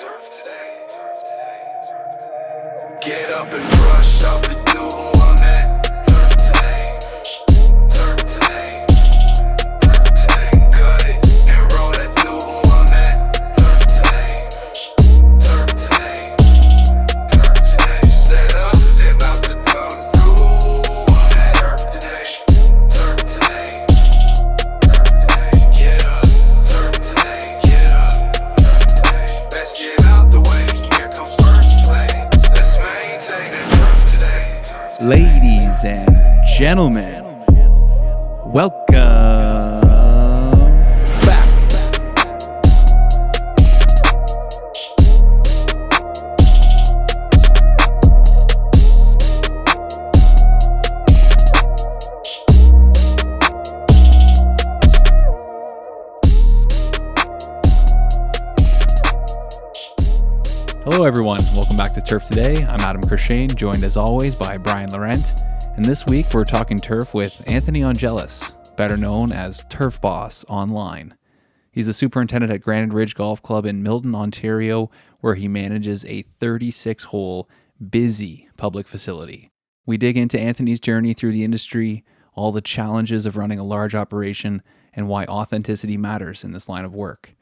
Turf today. Get up and brush off the dew on that. Turf today. Turf today. Turf today. Cut it and roll that dew on that. Turf today. Turf today. Turf today. Set up, they about to come through on that. Turf today. Turf today. Turf today. Get up. Turf today. Get up. Turf today. Let's get out the way. Here comes first play. Let's maintain that turf today. Ladies and gentlemen, welcome back. Hello everyone, welcome back to Turf Today. I'm Adam Kershane, joined as always by Brian Laurent. And this week we're talking turf with Anthony Angelis, better known as Turf Boss online. He's the superintendent at Granite Ridge Golf Club in Milton, Ontario, where he manages a 36-hole, busy public facility. We dig into Anthony's journey through the industry, all the challenges of running a large operation, and why authenticity matters in this line of work.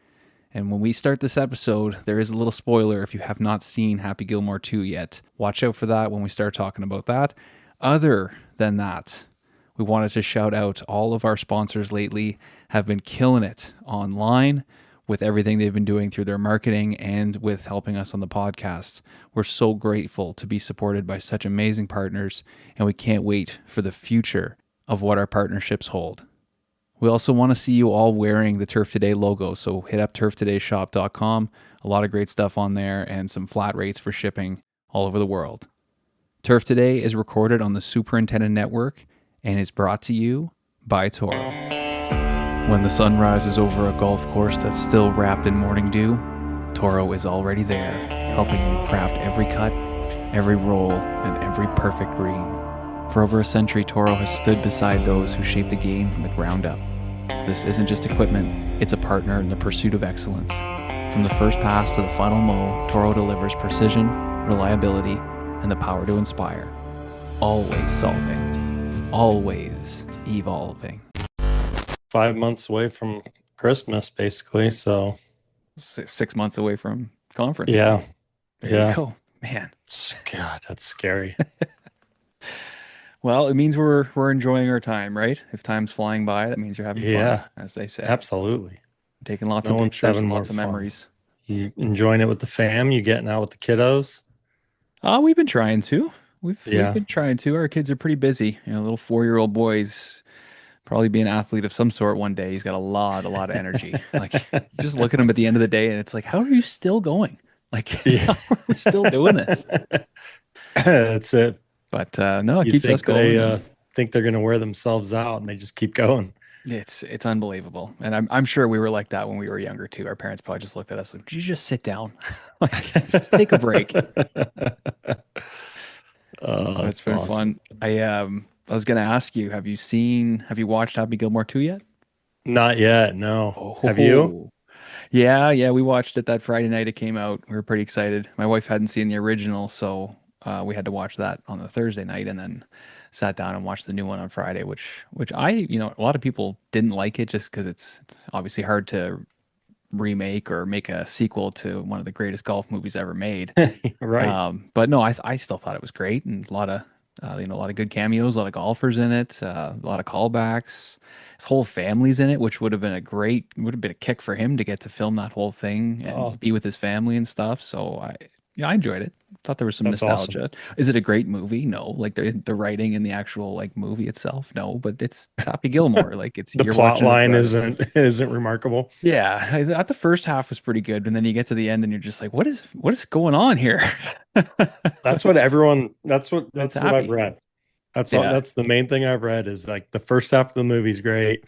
And when we start this episode, there is a little spoiler if you have not seen Happy Gilmore 2 yet. Watch out for that when we start talking about that. Other than that, we wanted to shout out all of our sponsors lately have been killing it online with everything they've been doing through their marketing and with helping us on the podcast. We're so grateful to be supported by such amazing partners, and we can't wait for the future of what our partnerships hold. We also want to see you all wearing the Turf Today logo, so hit up turftodayshop.com. A lot of great stuff on there and some flat rates for shipping all over the world. Turf Today is recorded on the Superintendent Network and is brought to you by Toro. When the sun rises over a golf course that's still wrapped in morning dew, Toro is already there, helping you craft every cut, every roll, and every perfect green. For over a century, Toro has stood beside those who shape the game from the ground up. This isn't just equipment, it's a partner in the pursuit of excellence. From the first pass to the final mow, Toro delivers precision, reliability, and the power to inspire. Always solving, always evolving. 5 months away from Christmas, basically. So 6 months away from conference. yeah, There you go. Man. God, that's scary. Well, it means we're enjoying our time, right? If time's flying by, that means you're having Yeah. fun, as they say. Absolutely. Taking lots No of one's pictures, having more lots of fun. memories. You enjoying it with the fam? You getting out with the kiddos? We've been trying to. We've Yeah. been trying to. Our kids are pretty busy. You know, little 4-year-old boy's probably be an athlete of some sort one day. He's got a lot of energy. Like, just look at him at the end of the day, and it's like, how are you still going? Like, Yeah. how are we still doing this? That's it. But no, it You keeps us think going. they think they're going to wear themselves out, and they just keep going. It's unbelievable, and I'm sure we were like that when we were younger too. Our parents probably just looked at us like, "Did you just sit down? Like, just take a break." Oh, It's that's been awesome. fun. I was gonna ask you, have you watched Happy Gilmore 2 yet? Not yet. No. Oh, Have you? Yeah, we watched it that Friday night it came out. We were pretty excited. My wife hadn't seen the original, so we had to watch that on the Thursday night, and then sat down and watched the new one on Friday, which a lot of people didn't like it just because it's obviously hard to remake or make a sequel to one of the greatest golf movies ever made. Right. But no, I still thought it was great, and a lot of a lot of good cameos, a lot of golfers in it, a lot of callbacks. His whole family's in it, which would have been a kick for him to get to film that whole thing and Oh, be with his family and stuff. So I enjoyed it. Thought there was some that's awesome. nostalgia. Is it a great movie? No. Like the writing and the actual like movie itself, no. But it's Happy Gilmore. Like The you're plot watching it line throughout. isn't remarkable. Yeah, I thought the first half was pretty good, and then you get to the end, and you're just like, what is going on here? That's what everyone. It's That's what I've happy. read. That's all. Yeah, That's the main thing I've read is like the first half of the movie's great.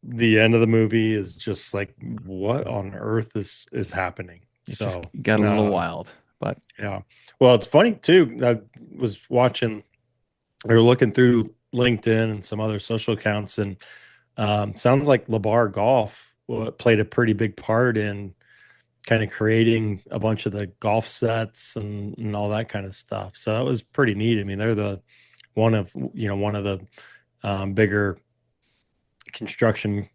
The end of the movie is just like, what on earth is happening? it just So, got a little uh, wild, but yeah. Well, it's funny too. I was watching or looking through LinkedIn and some other social accounts, and sounds like Labar Golf played a pretty big part in kind of creating a bunch of the golf sets and all that kind of stuff. So that was pretty neat. I mean, they're the one of the bigger construction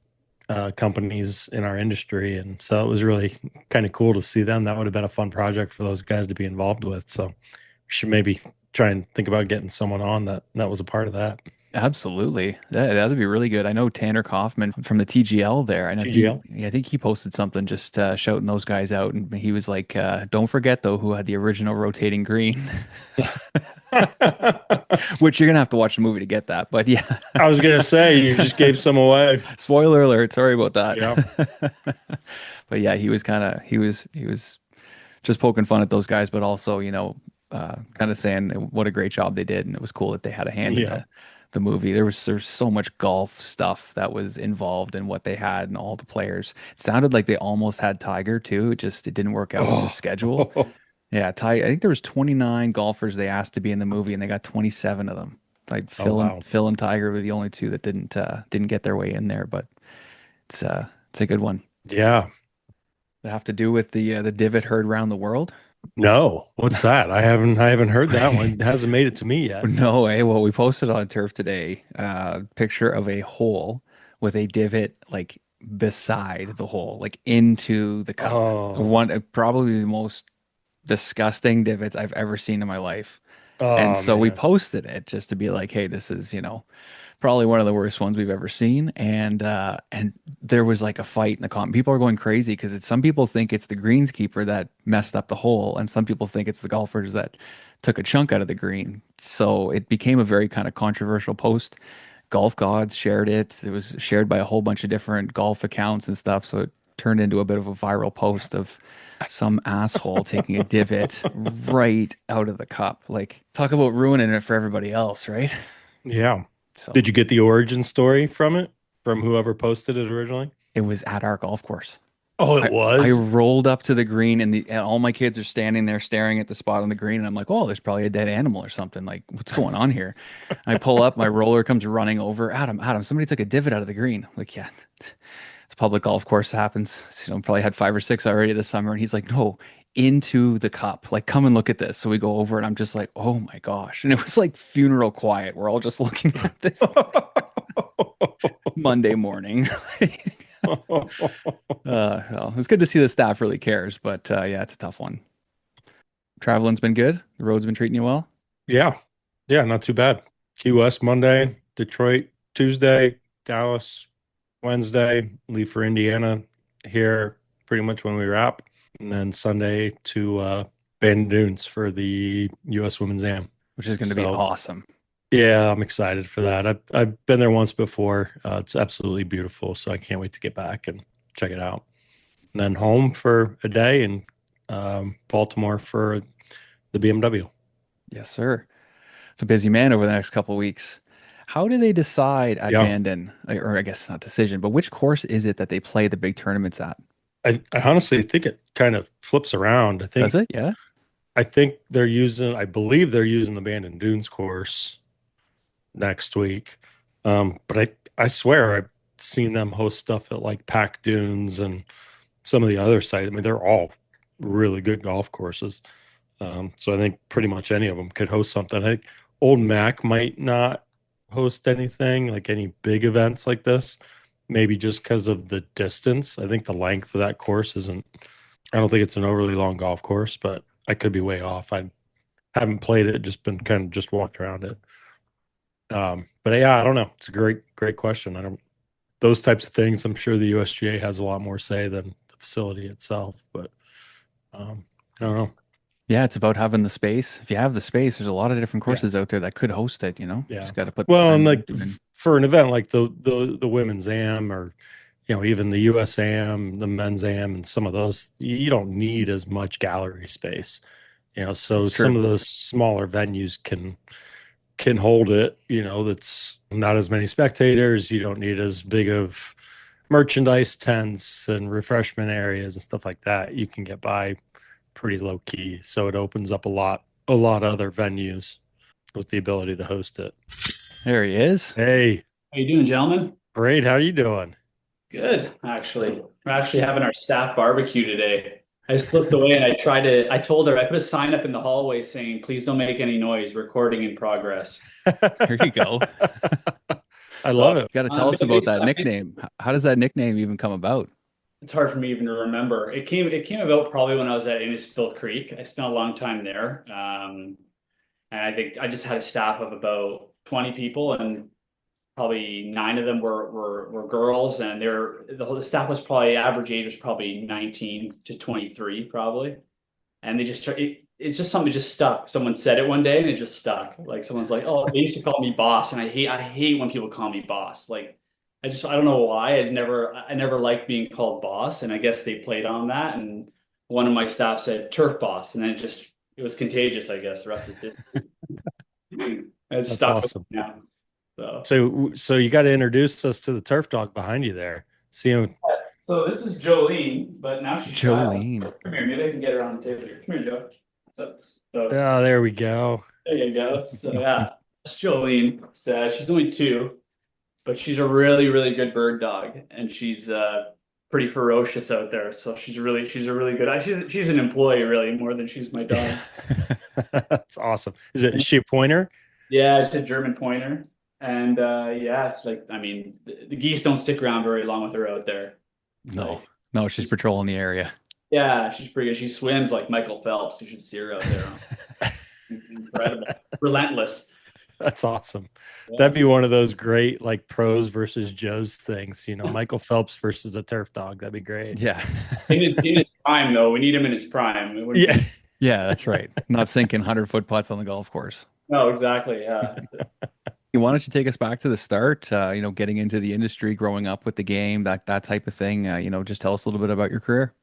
companies in our industry, and so it was really kind of cool to see them. That would have been a fun project for those guys to be involved with. So we should maybe try and think about getting someone on that was a part of that. Absolutely. That'd be really good. I know Tanner Kaufman from the TGL there. I know TGL. I think he posted something just shouting those guys out. And he was like, don't forget though, who had the original rotating green, which you're going to have to watch the movie to get that. But yeah, I was gonna say you just gave some away. spoiler alert. Sorry about Yeah. that. But yeah, he was just poking fun at those guys, but also, kind of saying what a great job they did. And it was cool that they had a hand in Yeah. the movie. There's so much golf stuff that was involved in what they had and all the players. It sounded like they almost had Tiger too. It didn't work out with his schedule. Oh. Yeah, I think there was 29 golfers they asked to be in the movie, and they got 27 of them. Like Oh wow. Phil and Tiger were the only two that didn't get their way in there, but it's a good one. Yeah. They have to do with the divot heard around the world. No. What's that? I haven't heard that one. It hasn't made it to me yet. No way. Well, we posted on Turf today picture of a hole with a divot like beside the hole, like into the cup. Oh. One probably the most disgusting divots I've ever seen in my life. And Oh so we man. posted it just to be like, hey, this is, probably one of the worst ones we've ever seen. And there was like a fight in the comment. People are going crazy because some people think it's the greenskeeper that messed up the hole, and some people think it's the golfers that took a chunk out of the green. So it became a very kind of controversial post. Golf gods shared it. It was shared by a whole bunch of different golf accounts and stuff. So it turned into a bit of a viral post of some asshole taking a divot right out of the cup. Like, talk about ruining it for everybody else, right? Yeah. So Did you get the origin story from it? From whoever posted it originally? it was at our golf course. Oh, it I was? rolled up to the green, and all my kids are standing there staring at the spot on the green, and I'm like, oh, there's probably a dead animal or something. Like, what's going on here? And I pull up, my roller comes running over. Adam, somebody took a divot out of the green. I'm like, yeah, it's a public golf course. It happens. Probably had 5 or 6 already this summer. And he's like, no, into the cup. Like, come and look at this. So we go over, and I'm just like, oh my gosh. And it was like funeral quiet. We're all just looking at this Monday morning. Well, it's good to see the staff really cares, but yeah, it's a tough one. Traveling's been good. The road's been treating you well. Yeah. Yeah, not too bad. Key West Monday, Detroit Tuesday, Dallas Wednesday, leave for Indiana here pretty much when we wrap. And then Sunday to Bandon Dunes for the US Women's Am. Which is going to be So awesome. yeah, I'm excited for that. I've been there once before. It's absolutely beautiful. So I can't wait to get back and check it out. And then home for a day and Baltimore for the BMW. Yes, sir. It's a busy man over the next couple of weeks. How do they decide at Yeah. Bandon, or I guess not decision, but which course is it that they play the big tournaments at? I honestly think it kind of flips around. Does it? Yeah. I think I believe they're using the Bandon Dunes course next week. But I swear I've seen them host stuff at like Pack Dunes and some of the other sites. I mean, they're all really good golf courses. So I think pretty much any of them could host something. I think Old Mac might not host anything like any big events like this, maybe just because of the distance. I think the length of that course isn't, I don't think it's an overly long golf course, but I could be way off. I haven't played it, just been kind of just walked around it. But yeah, I don't know. It's a great question. Those types of things, I'm sure the USGA has a lot more say than the facility itself, but I don't know. Yeah, it's about having the space. If you have the space, there's a lot of different Yeah. courses out there that could host it, Yeah. Just got to put the Well, time and like into it. for an event like the women's am or even the US am, the men's am, and some of those, you don't need as much gallery space. So It's true. some of those smaller venues can hold it. That's not as many spectators. You don't need as big of merchandise tents and refreshment areas and stuff like that. You can get by pretty low key. So it opens up a lot other venues with the ability to host it. There he is. Hey, How you doing, gentlemen? great. How you doing? Good, actually. We're actually having our staff barbecue today. I slipped away and I told her, I put a sign up in the hallway saying, please don't make any noise, recording in progress. There you go. I So love it. Got to tell us about that nickname. How does that nickname even come about? it's hard for me even to remember. It came about probably when I was at Innisfil Creek. I spent a long time there. And I think I just had a staff of about 20 people, and probably nine of them were girls, and the whole staff was probably average age was probably 19 to 23 probably. And it's just something that just stuck. Someone said it one day and it just stuck. Like someone's like, "Oh, they used to call me boss," and I hate when people call me boss. Like I don't know why. I never liked being called boss, and I guess they played on that. And one of my staff said turf boss, and then it was contagious. I guess the rest of it it That's stuck with awesome. me now. So. So you got to introduce us to the turf dog behind you there. See him. So this is Jolene, but now she's shy. Jolene. Come here, maybe I can get her on the table here. Come here, Joe. So Oh, there we go. there you go. So yeah, that's Jolene. So she's only 2, but she's a really, really good bird dog, and she's pretty ferocious out there. So she's a really good. She's an employee really more than she's my dog. That's awesome. Is she a pointer? Yeah, she's a German pointer, and yeah, it's like I mean, the geese don't stick around very long with her out there. No, Like, no, she's patrolling the area. yeah, she's pretty good. She swims like Michael Phelps. You should see her out there. Incredible, relentless. That's awesome. Yeah. That'd be one of those great like pros versus Joes things, Michael Phelps versus a turf dog. That'd be great. Yeah. In his prime, though, we need him in his prime. It wouldn't Yeah. be, Yeah, that's right. Not sinking 100-foot putts on the golf course. no, exactly. Yeah. Why don't you take us back to the start, getting into the industry, growing up with the game, that type of thing. Just tell us a little bit about your career.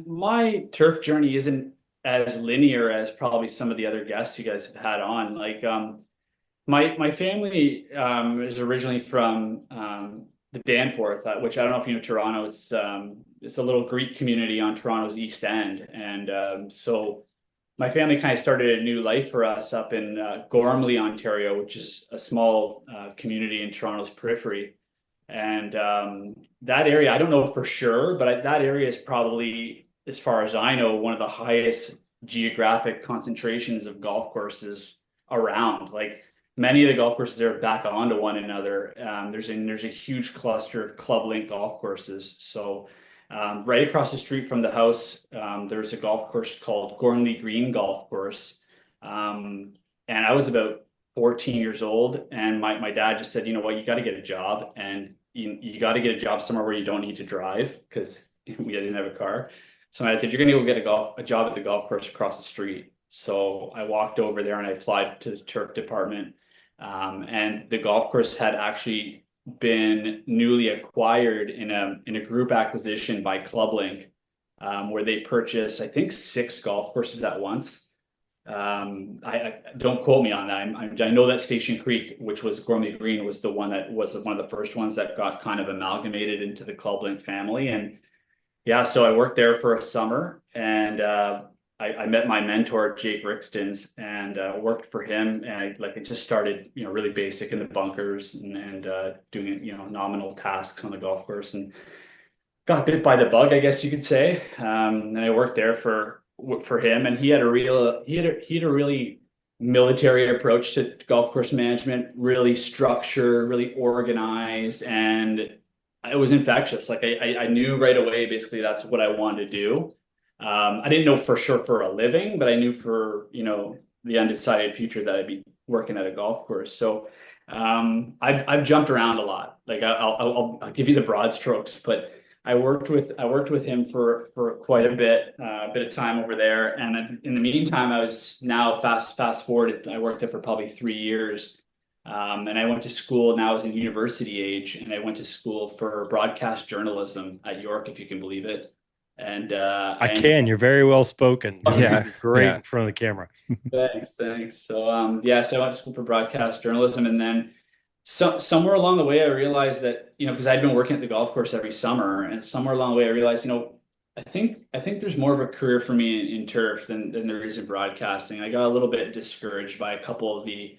My turf journey isn't as linear as probably some of the other guests you guys have had on. Like, my family is originally from the Danforth, which I don't know if you know Toronto. It's a little Greek community on Toronto's East End, and so my family kind of started a new life for us up in Gormley, Ontario, which is a small community in Toronto's periphery. And that area, I don't know for sure, but that area is probably, as far as I know, one of the highest geographic concentrations of golf courses around. Like many of the golf courses are back onto one another. There's a huge cluster of club link golf courses. So right across the street from the house, there's a golf course called Gormley Green Golf Course. And I was about 14 years old, and my dad just said, you know what, you got to get a job, and you got to get a job somewhere where you don't need to drive because we didn't have a car. So my dad said, you're going to go get a job at the golf course across the street. So I walked over there and I applied to the turf department. And the golf course had actually been newly acquired in a group acquisition by ClubLink, where they purchased, I think, 6 golf courses at once. I don't quote me on that. I know that Station Creek, which was Gormley Green, was the one that was one of the first ones that got kind of amalgamated into the ClubLink family. And yeah, so I worked there for a summer, and I met my mentor, Jake Rixtons, and worked for him. And I just started, really basic in the bunkers and doing, nominal tasks on the golf course, and got bit by the bug, I guess you could say. And I worked there for him, and he had a really military approach to golf course management, really structured, really organized, and it was infectious. Like I knew right away, basically, that's what I wanted to do. I didn't know for sure for a living, but I knew for, the undecided future that I'd be working at a golf course. So I've jumped around a lot. Like I'll give you the broad strokes, but I worked with him for quite a bit of time over there. And then in the meantime, I was now fast forward. I worked there for probably 3 years. And I went to school. Now I was in university age, and I went to school for broadcast journalism at York, if you can believe it. And I can. You're very well spoken. Yeah, You're great yeah. in front of the camera. thanks. So yeah, so I went to school for broadcast journalism, and then somewhere along the way, I realized that, because I'd been working at the golf course every summer, and somewhere along the way, I realized, I think there's more of a career for me in turf than there is in broadcasting. I got a little bit discouraged by a couple of the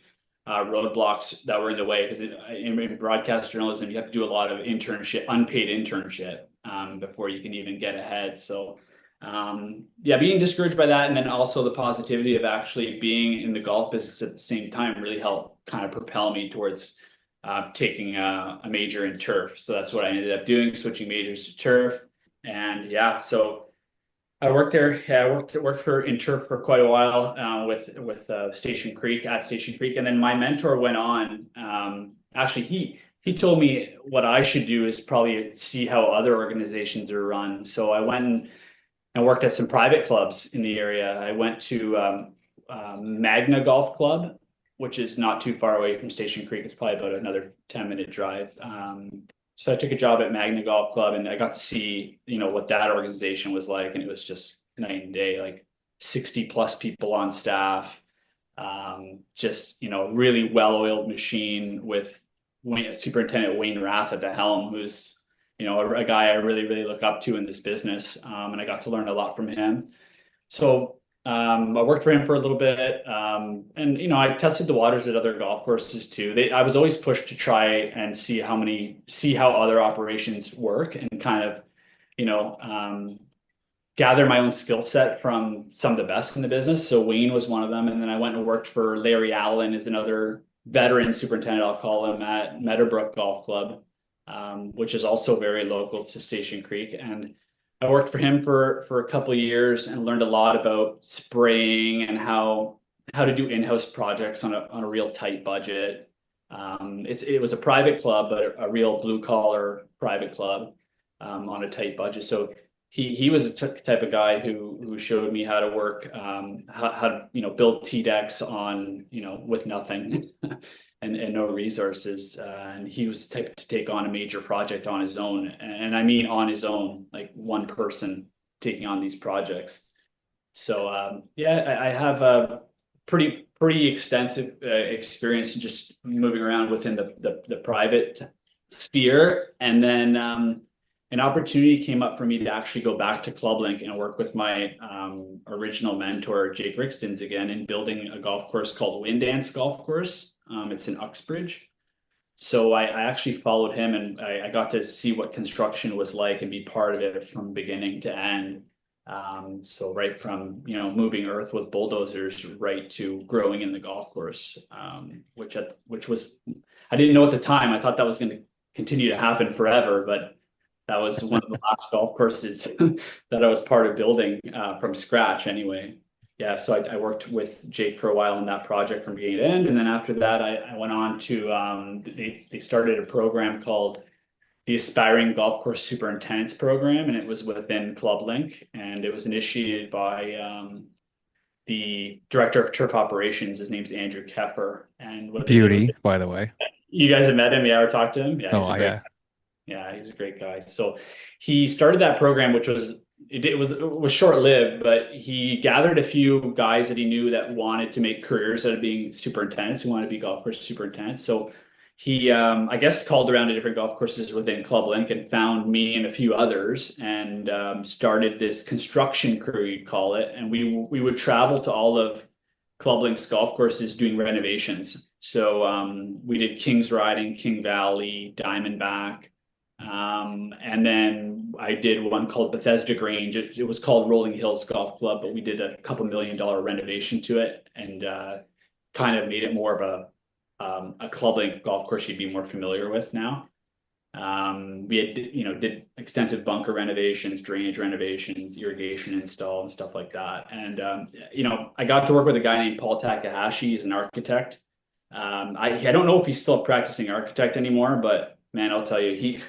roadblocks that were in the way, because in broadcast journalism, you have to do a lot of internship, unpaid internship, before you can even get ahead. So Yeah, being discouraged by that, and then also the positivity of actually being in the golf business at the same time really helped kind of propel me towards taking a major in turf. So that's what I ended up doing, switching majors to turf. And yeah, so I worked there. Yeah, I worked for in turf for quite a while with Station Creek at Station Creek, and then my mentor went on. Actually, he told me what I should do is probably see how other organizations are run. So I went and worked at some private clubs in the area. I went to Magna Golf Club, which is not too far away from Station Creek. It's probably about another 10-minute drive. So I took a job at Magna Golf Club, and I got to see, what that organization was like, and it was just night and day, like 60 plus people on staff. Just, really well-oiled machine with Superintendent Wayne Rath at the helm, who's a guy I really, really look up to in this business. And I got to learn a lot from him. So I worked for him for a little bit. And I tested the waters at other golf courses too. I was always pushed to try and see how other operations work, and kind of, gather my own skill set from some of the best in the business. So Wayne was one of them. And then I went and worked for Larry Allen, as another veteran superintendent, I'll call him, at Meadowbrook Golf Club, which is also very local to Station Creek. And I worked for him for a couple of years and learned a lot about spraying and how to do in-house projects on a real tight budget. It was a private club, but a real blue collar private club on a tight budget. So he was a type of guy who showed me how to work, how to build T decks on with nothing and no resources. And he was the type to take on a major project on his own, and I mean on his own, like one person taking on these projects. So yeah, I have a pretty extensive experience just moving around within the private sphere, and then an opportunity came up for me to actually go back to ClubLink and work with my original mentor, Jake Rixtons, again, in building a golf course called Windance Golf Course. It's in Uxbridge. So I actually followed him, and I got to see what construction was like and be part of it from beginning to end. So right from, moving earth with bulldozers right to growing in the golf course, which was, I didn't know at the time. I thought that was going to continue to happen forever, but that was one of the last golf courses that I was part of building from scratch anyway. Yeah, so I worked with Jake for a while on that project from beginning to end. And then after that, I went on to, they started a program called the Aspiring Golf Course Superintendents Program, and it was within ClubLink, and it was initiated by the director of turf operations. His name's Andrew Keffer. And what Beauty, by the way. You guys have met him? Yeah, or talked to him? Yeah, Oh, yeah. Yeah, he's a great guy. So he started that program, which was it was short-lived, but he gathered a few guys that he knew that wanted to make careers out of being superintendents, who wanted to be golf course superintendents. So he, I guess, called around to different golf courses within ClubLink and found me and a few others, and started this construction crew, you'd call it. And we would travel to all of ClubLink's golf courses doing renovations. So we did Kings Riding, King Valley, Diamondback. And then I did one called Bethesda Grange. It was called Rolling Hills Golf Club, but we did a couple $1 million renovation to it, and kind of made it more of a ClubLink golf course you'd be more familiar with now. We had, did extensive bunker renovations, drainage renovations, irrigation install, and stuff like that. And I got to work with a guy named Paul Takahashi. He's an architect. I don't know if he's still a practicing architect anymore, but man, I'll tell you,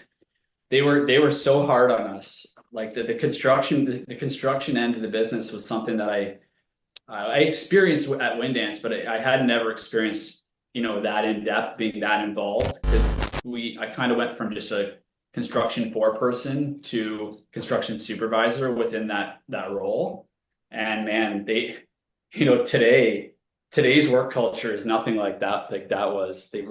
they were so hard on us. Like the construction end of the business was something that I experienced at Windance, but I had never experienced, that in depth, being that involved. Because I kind of went from just a construction foreperson to construction supervisor within that role. And man, today's work culture is nothing like that. Like that was, they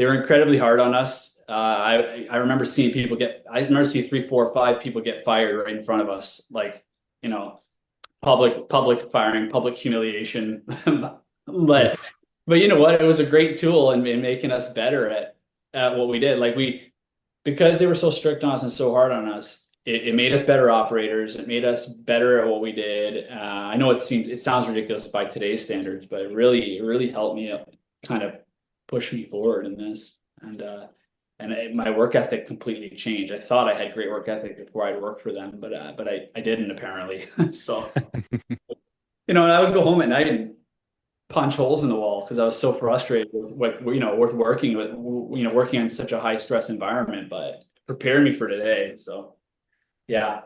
were incredibly hard on us. I remember seeing 3, 4, 5 people get fired right in front of us, like, public firing, public humiliation. But you know what? It was a great tool in making us better at what we did. Like because they were so strict on us and so hard on us, it made us better operators. It made us better at what we did. I know it sounds ridiculous by today's standards, but it really helped me kind of push me forward in this. My work ethic completely changed. I thought I had great work ethic before I worked for them, but I didn't apparently. So, and I would go home at night and punch holes in the wall because I was so frustrated with with working with, working in such a high stress environment, but prepared me for today. So yeah,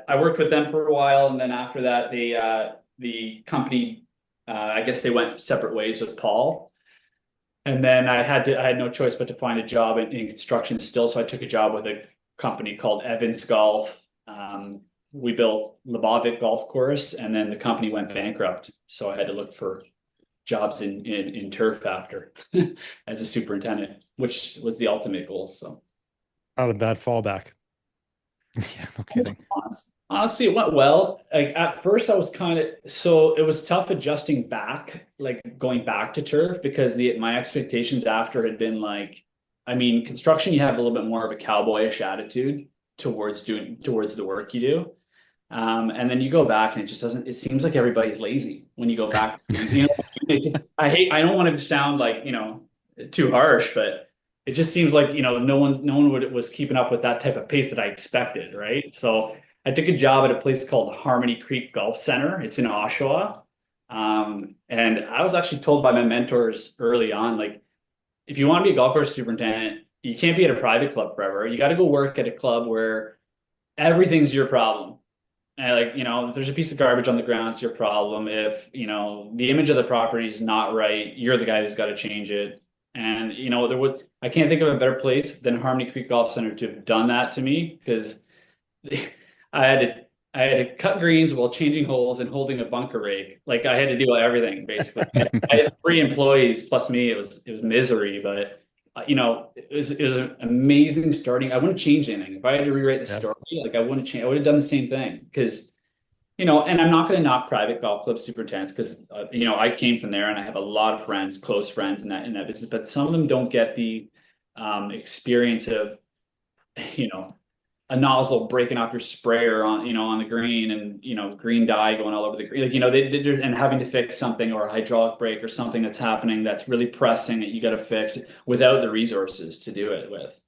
I worked with them for a while, and then after that, the company, I guess they went separate ways with Paul. And then I had no choice but to find a job in construction still. So I took a job with a company called Evans Golf. We built Lebovic Golf Course, and then the company went bankrupt. So I had to look for jobs in turf after as a superintendent, which was the ultimate goal. So Not a bad fallback. Yeah, no kidding. honestly, it went well. Like at first, I was so it was tough adjusting back, like going back to turf because my expectations after had been like, I mean, construction, you have a little bit more of a cowboyish attitude towards the work you do. And then you go back and it just doesn't, it seems like everybody's lazy when you go back. I don't want to sound like, too harsh, but it just seems like, no one was keeping up with that type of pace that I expected. Right. So I took a job at a place called Harmony Creek Golf Center. It's in Oshawa. And I was actually told by my mentors early on, like, if you want to be a golf course superintendent, you can't be at a private club forever. You got to go work at a club where everything's your problem. And like, if there's a piece of garbage on the ground, it's your problem. If, the image of the property is not right, you're the guy who's got to change it. And, I can't think of a better place than Harmony Creek Golf Center to have done that to me because I had to cut greens while changing holes and holding a bunker rake. Like I had to do everything basically. I had 3 employees plus me. It was misery, but it was an amazing starting. I wouldn't change anything. If I had to rewrite the story, like I wouldn't change. I would have done the same thing because, and I'm not going to knock private golf club superintendents because, I came from there and I have a lot of friends, close friends in that business, but some of them don't get the experience of, a nozzle breaking off your sprayer on the green and, green dye going all over the green, and having to fix something or a hydraulic brake or something that's happening that's really pressing that you got to fix without the resources to do it with.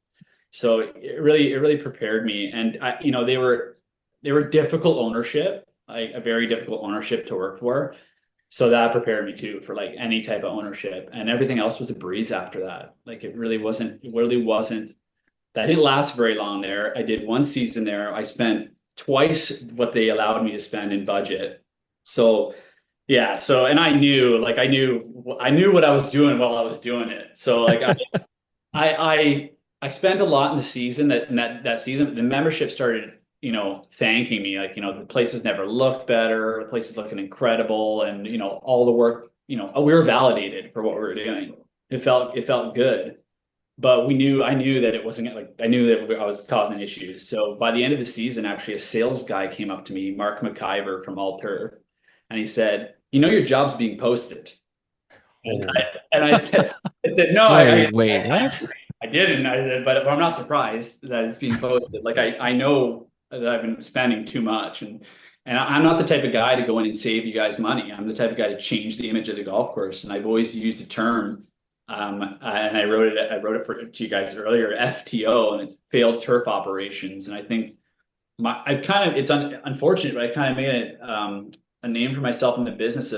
So it really prepared me. And they were difficult ownership, like a very difficult ownership to work for. So that prepared me too for like any type of ownership, and everything else was a breeze after that. Like it really wasn't. That didn't last very long there. I did 1 season there. I spent twice what they allowed me to spend in budget. So yeah. So, and I knew what I was doing while I was doing it. So like I spent a lot in the season that season. The membership started, thanking me. Like, the places never looked better. The place is looking incredible. And, all the work, we were validated for what we were doing. It felt good. But I knew that it wasn't like, I knew that I was causing issues. So by the end of the season, actually, a sales guy came up to me, Mark McIver from All Turf, and he said, your job's being posted. And I said, no, wait, what? I didn't. I said, but I'm not surprised that it's being posted. Like I know that I've been spending too much, and I'm not the type of guy to go in and save you guys money. I'm the type of guy to change the image of the golf course, and I've always used the term. And I wrote it to you guys earlier, FTO, and it's failed turf operations. And I think it's unfortunate, but I kind of made it a name for myself in the business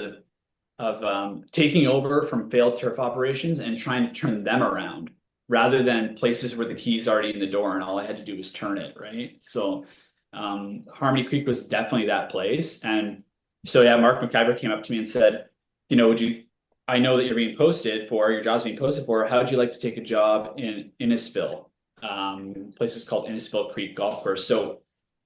of taking over from failed turf operations and trying to turn them around rather than places where the key's already in the door and all I had to do was turn it, right? So Harmony Creek was definitely that place. And so yeah, Mark McIver came up to me and said, I know that your job's being posted for, how would you like to take a job in Innisfil? Place is called Innisfil Creek Golf Course. So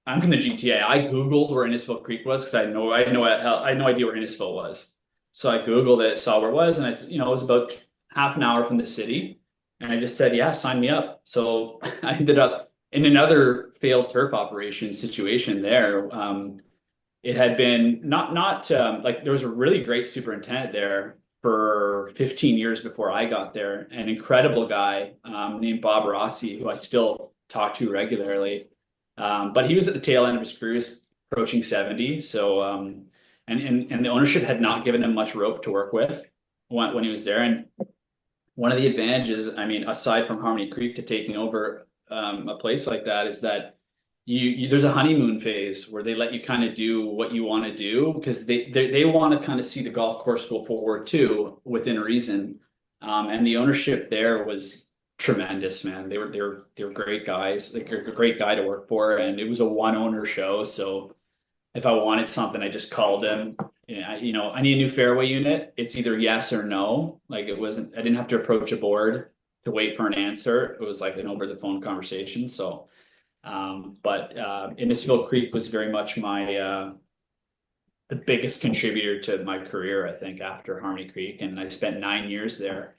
I'm from the GTA. I Googled where Innisfil Creek was because I had no idea where Innisfil was. So I Googled it, saw where it was, and it was about half an hour from the city. And I just said, yeah, sign me up. So I ended up in another failed turf operation situation there. It had been not like there was a really great superintendent there for 15 years before I got there, an incredible guy named Bob Rossi, who I still talk to regularly. But he was at the tail end of his career, he was approaching 70. So, and the ownership had not given him much rope to work with when he was there. And one of the advantages, I mean, aside from Harmony Creek to taking over a place like that, is that there's a honeymoon phase where they let you kind of do what you want to do because they want to kind of see the golf course go forward too within reason. And the ownership there was tremendous, man. They were great guys. Like a great guy to work for, and it was a one owner show. So if I wanted something, I just called him. I need a new fairway unit. It's either yes or no. Like it wasn't. I didn't have to approach a board to wait for an answer. It was like an over the phone conversation. So, but Innisfil Creek was very much my the biggest contributor to my career, I think, after Harmony Creek, and I spent 9 years there.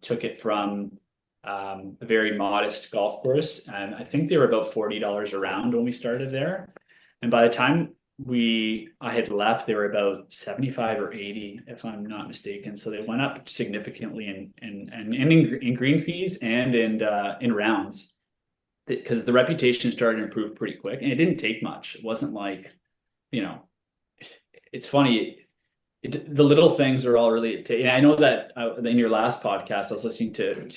Took it from a very modest golf course, and I think they were about $40 a round when we started there. And by the time I had left, they were about 75 or 80, if I'm not mistaken. So they went up significantly in green fees and in rounds because the reputation started to improve pretty quick, and it didn't take much. It wasn't like, you know, it's funny. The little things are all really. And I know that in your last podcast, I was listening to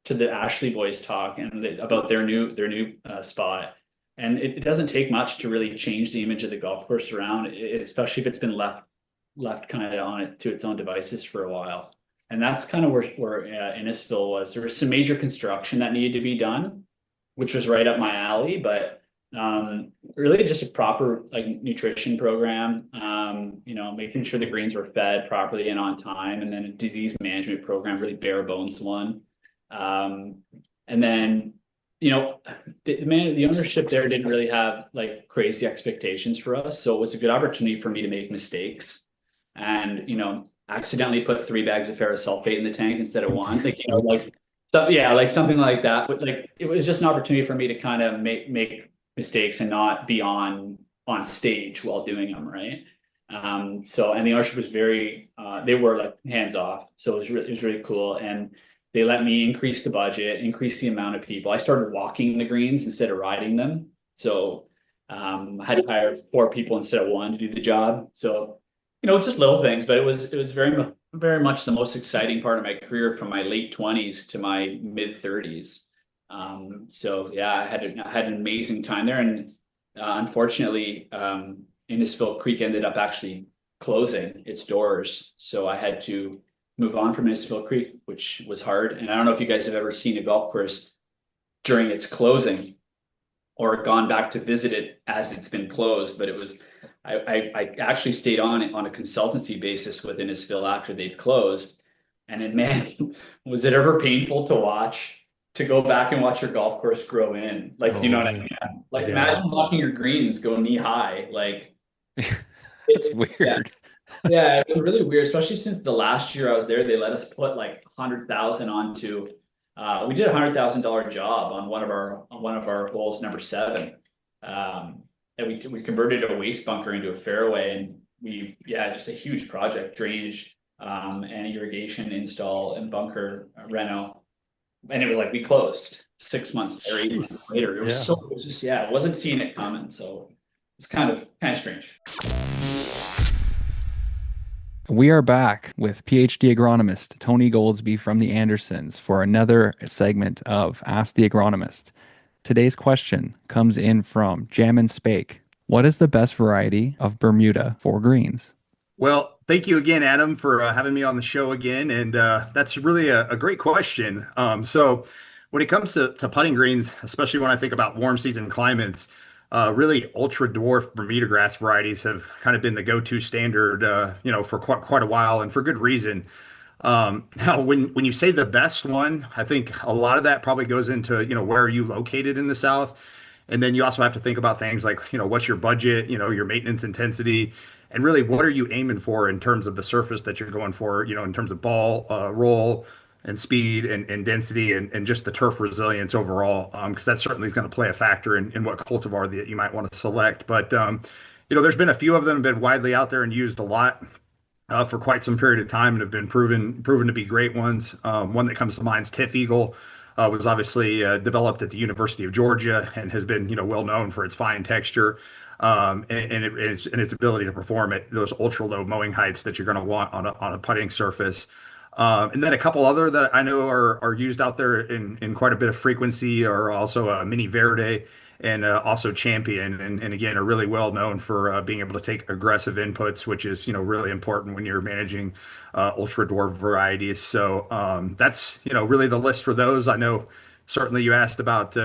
the Ashley boys talk and about their new spot. And it doesn't take much to really change the image of the golf course around, especially if it's been left kind of on it to its own devices for a while. And that's kind of where Innisfil was. There was some major construction that needed to be done, which was right up my alley, but really just a proper like nutrition program, making sure the greens were fed properly and on time, and then a disease management program, really bare bones one. And then the ownership there didn't really have like crazy expectations for us. So it was a good opportunity for me to make mistakes and, accidentally put 3 bags of ferrous sulfate in the tank instead of one, like something like that. But like, it was just an opportunity for me to kind of make mistakes and not be on stage while doing them. Right. And the ownership was they were like hands off. So it was really cool. And they let me increase the budget, increase the amount of people. I started walking the greens instead of riding them. So I had to hire 4 people instead of 1 to do the job. So, just little things, but it was very, very much the most exciting part of my career from my late 20s to my mid 30s. So yeah, I had an amazing time there. And unfortunately, Innisfil Creek ended up actually closing its doors. So I had to move on from Innisfil Creek, which was hard. And I don't know if you guys have ever seen a golf course during its closing or gone back to visit it as it's been closed. But I actually stayed on a consultancy basis with Innisfil after they'd closed. And then, man, was it ever painful to go back and watch your golf course grow in? Like, do you know what I mean? Like, imagine watching your greens go knee high. Like, it's weird. Yeah, it was really weird, especially since the last year I was there, they let us put like 100,000 onto. We did $100,000 job on one of our holes, number 7, and we converted a waste bunker into a fairway, and just a huge project, drainage, and irrigation install and bunker reno, and it was like we closed 6 months or 8 months later. It wasn't seeing it coming, so it's kind of strange. We are back with PhD agronomist Tony Goldsby from the Andersons for another segment of Ask the Agronomist. Today's question comes in from Jammin Spake. What is the best variety of Bermuda for greens? Well, thank you again, Adam, for having me on the show again. And that's really a great question. So when it comes to putting greens, especially when I think about warm season climates, really ultra dwarf Bermuda grass varieties have kind of been the go-to standard, for quite a while, and for good reason. Now, when you say the best one, I think a lot of that probably goes into, where are you located in the South? And then you also have to think about things like, what's your budget, your maintenance intensity, and really what are you aiming for in terms of the surface that you're going for, in terms of ball, roll, and speed and density and just the turf resilience overall, because that certainly is going to play a factor in what cultivar that you might want to select. But, there's been a few of them been widely out there and used a lot for quite some period of time and have been proven to be great ones. One that comes to mind is Tiff Eagle. was obviously developed at the University of Georgia and has been, well known for its fine texture, and its ability to perform at those ultra low mowing heights that you're going to want on a putting surface. And then a couple other that I know are used out there in quite a bit of frequency are also Mini Verde and also Champion, and again are really well known for being able to take aggressive inputs, which is really important when you're managing ultra dwarf varieties. So that's really the list for those. I know certainly you asked about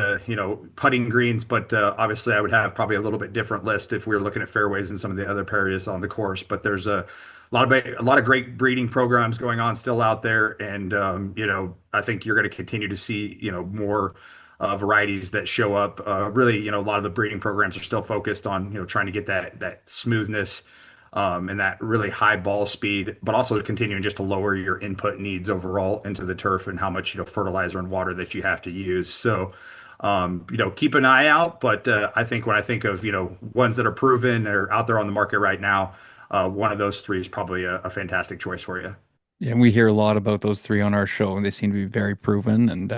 putting greens, but obviously I would have probably a little bit different list if we were looking at fairways and some of the other areas on the course. But there's a lot of great breeding programs going on still out there, and I think you're going to continue to see more varieties that show up. Really, a lot of the breeding programs are still focused on trying to get that smoothness and that really high ball speed, but also continuing just to lower your input needs overall into the turf and how much fertilizer and water that you have to use. So keep an eye out. But I think when I think of ones that are proven or out there on the market right now, one of those three is probably a fantastic choice for you. Yeah, and we hear a lot about those three on our show, and they seem to be very proven. And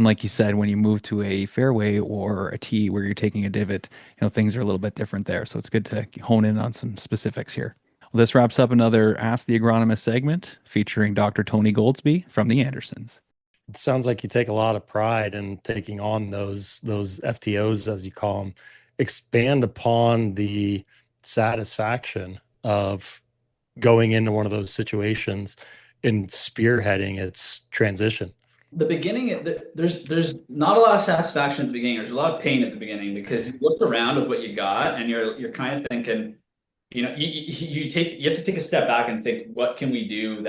like you said, when you move to a fairway or a tee where you're taking a divot, things are a little bit different there. So it's good to hone in on some specifics here. Well, this wraps up another Ask the Agronomist segment featuring Dr. Tony Goldsby from the Andersons. It sounds like you take a lot of pride in taking on those FTOs, as you call them. Expand upon the satisfaction of going into one of those situations and spearheading its transition. The beginning, there's not a lot of satisfaction at the beginning. There's a lot of pain at the beginning because you look around with what you got and you're kind of thinking, you have to take a step back and think, what can we do?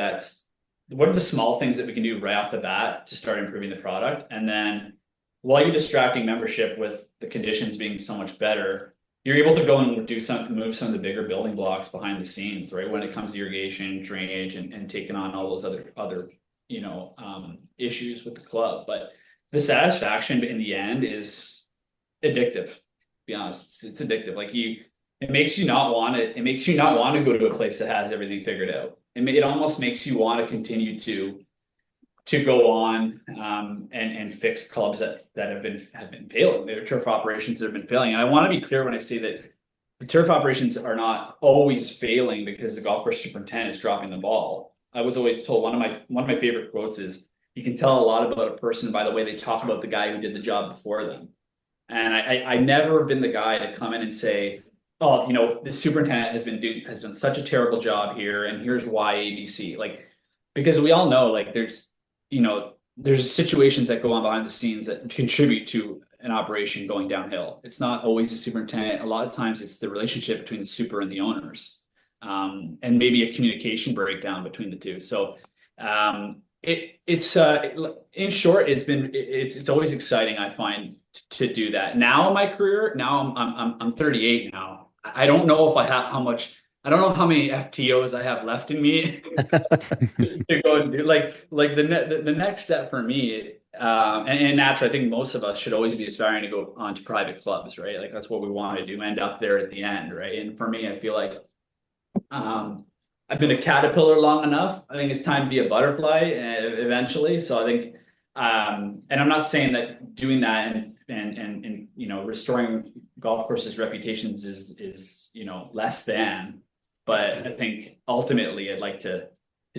What are the small things that we can do right off the bat to start improving the product? And then while you're distracting membership with the conditions being so much better, you're able to go and move some of the bigger building blocks behind the scenes, right? When it comes to irrigation, drainage, and taking on all those other issues with the club. But the satisfaction in the end is addictive. To be honest, it's addictive. It makes you not want to. It makes you not want to go to a place that has everything figured out. It almost makes you want to continue to go on and fix clubs that have been failing. There are turf operations that have been failing. And I want to be clear when I say that the turf operations are not always failing because the golf course superintendent is dropping the ball. I was always told one of my favorite quotes is, you can tell a lot about a person by the way they talk about the guy who did the job before them. And I never have been the guy to come in and say, oh, the superintendent has done such a terrible job here, and here's why ABC. Because we all know there's situations that go on behind the scenes that contribute to an operation going downhill. It's not always the superintendent. A lot of times it's the relationship between the super and the owners, and maybe a communication breakdown between the two. So it's in short, it's always exciting, I find, to do that. Now in my career, I'm 38 now. I don't know if I have I don't know how many FTOs I have left in me to go and do the next step for me. And naturally, I think most of us should always be aspiring to go on to private clubs, right? That's what we want to do, end up there at the end, right? And for me, I feel like I've been a caterpillar long enough. I think it's time to be a butterfly eventually. So I think, and I'm not saying that doing that and restoring golf courses' reputations is less than. But I think ultimately I'd like to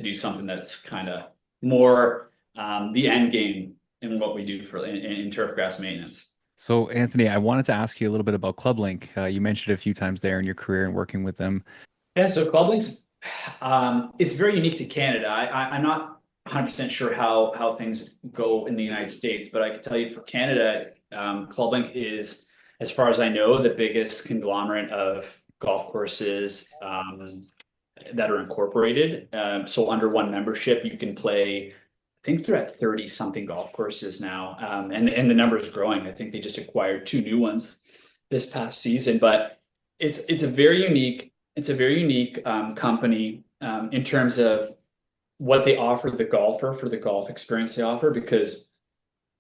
do something that's kind of more the end game in what we do in turf grass maintenance. So, Anthony, I wanted to ask you a little bit about ClubLink. You mentioned it a few times there in your career and working with them. Yeah, so ClubLink's it's very unique to Canada. I'm not 100% sure how things go in the United States, but I can tell you for Canada, ClubLink is, as far as I know, the biggest conglomerate of golf courses that are incorporated. So under one membership, you can play, I think they're at 30 something golf courses now. And the number is growing. I think they just acquired 2 new ones this past season, but it's a very unique company in terms of what they offer the golfer for the golf experience they offer, because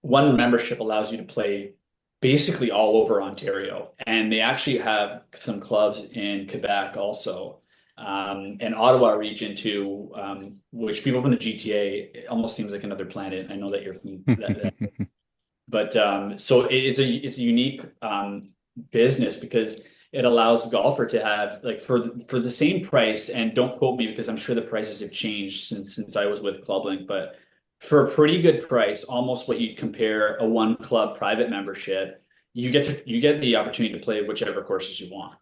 one membership allows you to play basically all over Ontario, and they actually have some clubs in Quebec also. and Ottawa region too, which people from the GTA, it almost seems like another planet. I know that you're from that, but so it's a unique business because it allows the golfer to have like for the same price, and don't quote me because I'm sure the prices have changed since I was with ClubLink, but for a pretty good price, almost what you'd compare a one club private membership, you get the opportunity to play whichever courses you want.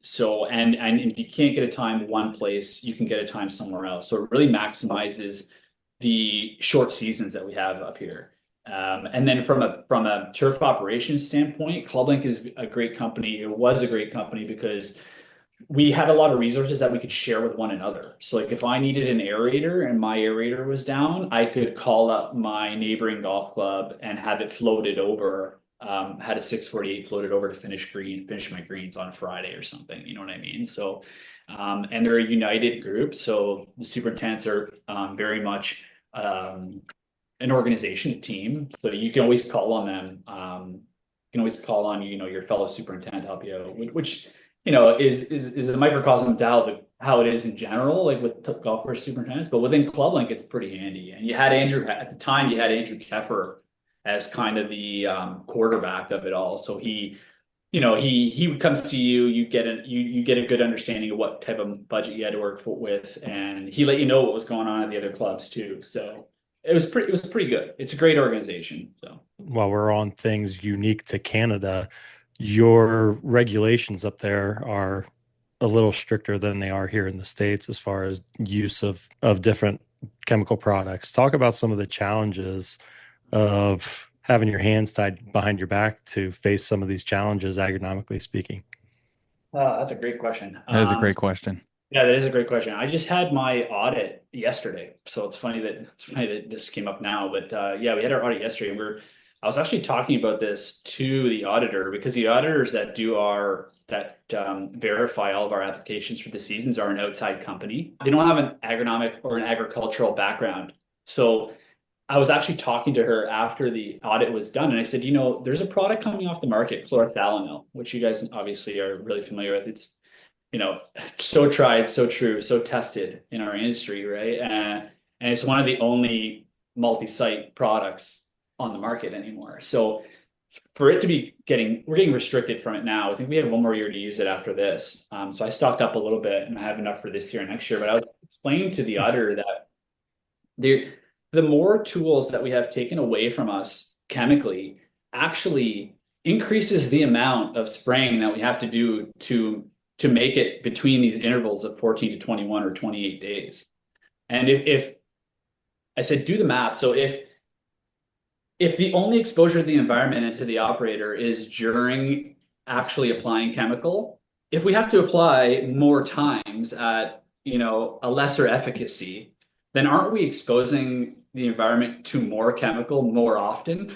So and if you can't get a time one place, you can get a time somewhere else. So it really maximizes the short seasons that we have up here. And then from a turf operations standpoint, ClubLink is a great company. It was a great company because we had a lot of resources that we could share with one another. So like if I needed an aerator and my aerator was down, I could call up my neighboring golf club and have it floated over. Had a 648 floated over to finish my greens on Friday or something. You know what I mean? So, and they're a united group. So the superintendents are very much an organization, a team. So you can always call on them. You can always call on, your fellow superintendent to help you out, which, is a microcosm to how it is in general, like with golf course superintendents, but within ClubLink, it's pretty handy. And you had Andrew at the time, you had Andrew Keffer as kind of the quarterback of it all. So he would come see you, you get a good understanding of what type of budget you had to work with, and he let you know what was going on at the other clubs too. So it was pretty good. It's a great organization. So While we're on things unique to Canada, your regulations up there are a little stricter than they are here in the States as far as use of different chemical products. Talk about some of the challenges of having your hands tied behind your back to face some of these challenges, agronomically speaking. that's a great question. That is a great question. Yeah, that is a great question. I just had my audit yesterday, so it's funny that this came up now. But yeah, we had our audit yesterday, and I was actually talking about this to the auditor because the auditors that verify all of our applications for the seasons are an outside company. They don't have an agronomic or an agricultural background, so I was actually talking to her after the audit was done, and I said, there's a product coming off the market, chlorothalonil, which you guys obviously are really familiar with. It's so tried, so true, so tested in our industry, right? And it's one of the only multi-site products on the market anymore. So for it to be we're getting restricted from it now. I think we have one more year to use it after this. So I stocked up a little bit and I have enough for this year and next year. But I was explaining to the auditor that the more tools that we have taken away from us chemically actually increases the amount of spraying that we have to do to make it between these intervals of 14 to 21 or 28 days. And if I said, do the math. So if the only exposure to the environment and to the operator is during actually applying chemical, if we have to apply more times at, a lesser efficacy, then aren't we exposing the environment to more chemical more often?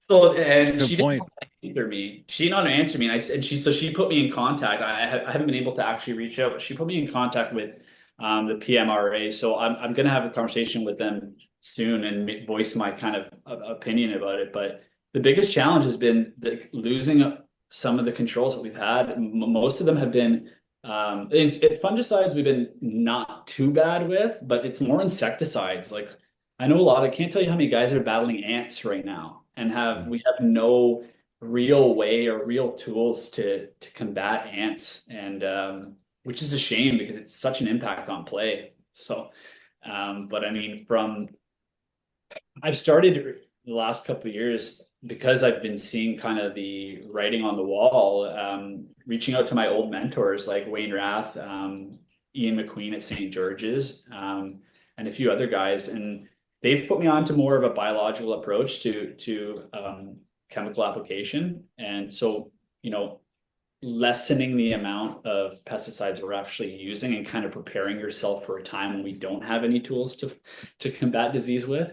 So, and she didn't answer me. She didn't answer me, and she put me in contact. I haven't been able to actually reach out, but she put me in contact with the PMRA. So I'm going to have a conversation with them soon and voice my kind of opinion about it. But the biggest challenge has been losing some of the controls that we've had. Most of them have been fungicides. We've been not too bad with, but it's more insecticides. Like I know I can't tell you how many guys are battling ants right now. And we have no real way or real tools to combat ants, and which is a shame because it's such an impact on play. So, but I mean, I've started the last couple of years because I've been seeing kind of the writing on the wall, reaching out to my old mentors like Wayne Rath, Ian McQueen at St. George's, and a few other guys, and they've put me on to more of a biological approach to chemical application. And so, lessening the amount of pesticides we're actually using and kind of preparing yourself for a time when we don't have any tools to combat disease with.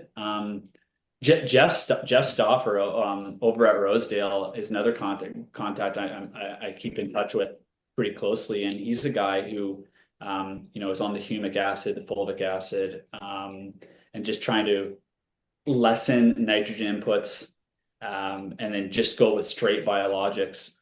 Jeff Stoffer over at Rosedale is another contact I keep in touch with pretty closely. And he's a guy who, is on the humic acid, the fulvic acid, and just trying to lessen nitrogen inputs, and then just go with straight biologics.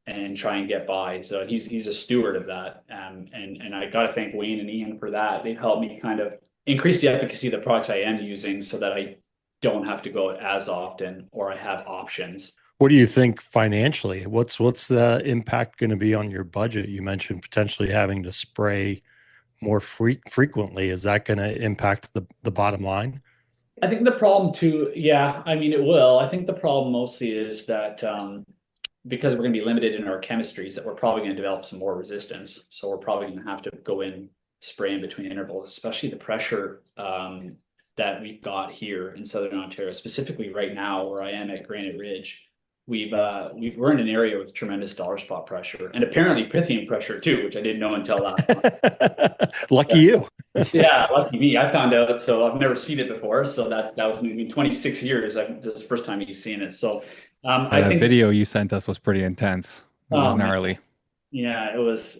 and try and get by. So he's a steward of that. And I got to thank Wayne and Ian for that. They've helped me kind of increase the efficacy of the products I am using so that I don't have to go out as often or I have options. What do you think financially? What's the impact going to be on your budget? You mentioned potentially having to spray more frequently. Is that going to impact the bottom line? I think the problem too, yeah, I mean, it will. I think the problem mostly is that because we're going to be limited in our chemistries, that we're probably going to develop some more resistance. So we're probably going to have to go in spray in between intervals, especially the pressure that we've got here in Southern Ontario, specifically right now where I am at Granite Ridge. We're in an area with tremendous dollar spot pressure and apparently Pythium pressure too, which I didn't know until last month. Lucky you. Yeah, lucky me. I found out, so I've never seen it before. So that was in 26 years. This is the first time he's seen it. So I That think, video you sent us was pretty intense. It was oh man, gnarly. yeah, it was